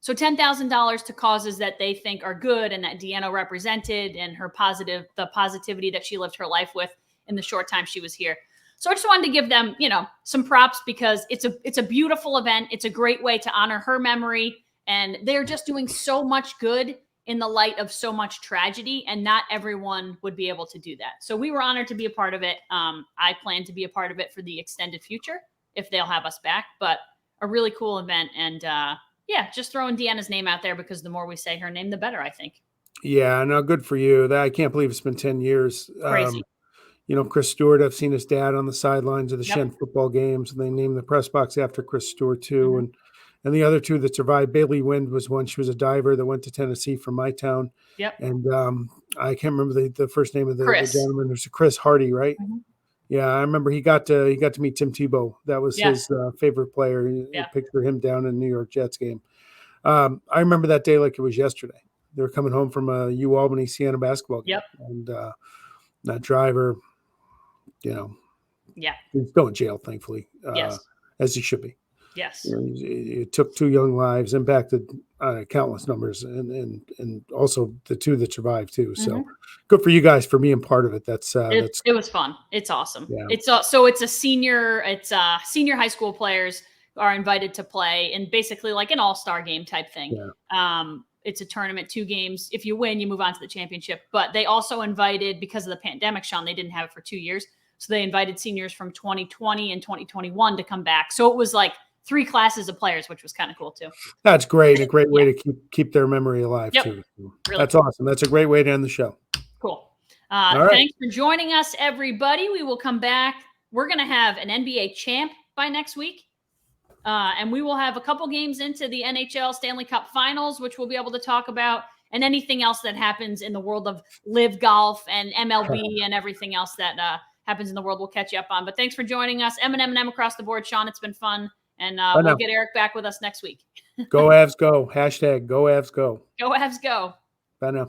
So $10,000 to causes that they think are good and that Deanna represented, and the positivity that she lived her life with in the short time she was here. So I just wanted to give them, some props because it's a beautiful event. It's a great way to honor her memory, and they're just doing so much good in the light of so much tragedy, and not everyone would be able to do that. So we were honored to be a part of it. I plan to be a part of it for the extended future if they'll have us back, but a really cool event. And just throwing Deanna's name out there because the more we say her name, the better, I think. Yeah, no, good for you. I can't believe it's been 10 years. Crazy. Chris Stewart, I've seen his dad on the sidelines of the Shen football games, and they named the press box after Chris Stewart too. And the other 2 that survived, Bailey Wind was one. She was a diver that went to Tennessee from my town. Yep. And I can't remember the first name of the gentleman. There's Chris Hardy, right? Mm-hmm. Yeah, I remember he got to meet Tim Tebow. That was his favorite player. Picture him down in the New York Jets game. I remember that day like it was yesterday. They were coming home from a UAlbany Siena basketball game. Yep. And that driver, he's still in jail, thankfully, as he should be. Yes. It took 2 young lives, impacted countless numbers, and also the 2 that survived too. So good for you guys for being part of it. It was fun. It's awesome. Yeah. It's a senior high school players are invited to play in basically like an all-star game type thing. Yeah. It's a tournament, 2 games. If you win, you move on to the championship. But they also invited, because of the pandemic, Sean, they didn't have it for 2 years. So they invited seniors from 2020 and 2021 to come back. So it was like 3 classes of players, which was kind of cool too. That's great. A great way to keep their memory alive too. Really That's cool. Awesome. That's a great way to end the show. Cool. Right. Thanks for joining us, everybody. We will come back. We're going to have an NBA champ by next week. And we will have a couple games into the NHL Stanley Cup Finals, which we'll be able to talk about, and anything else that happens in the world of LIV Golf and MLB and everything else that happens in the world. We'll catch you up on. But thanks for joining us. M&M&M Across the Board. Sean, it's been fun. And we'll get Eric back with us next week. Go Avs, go. #GoAvs, go. Go Avs, go. Bye now.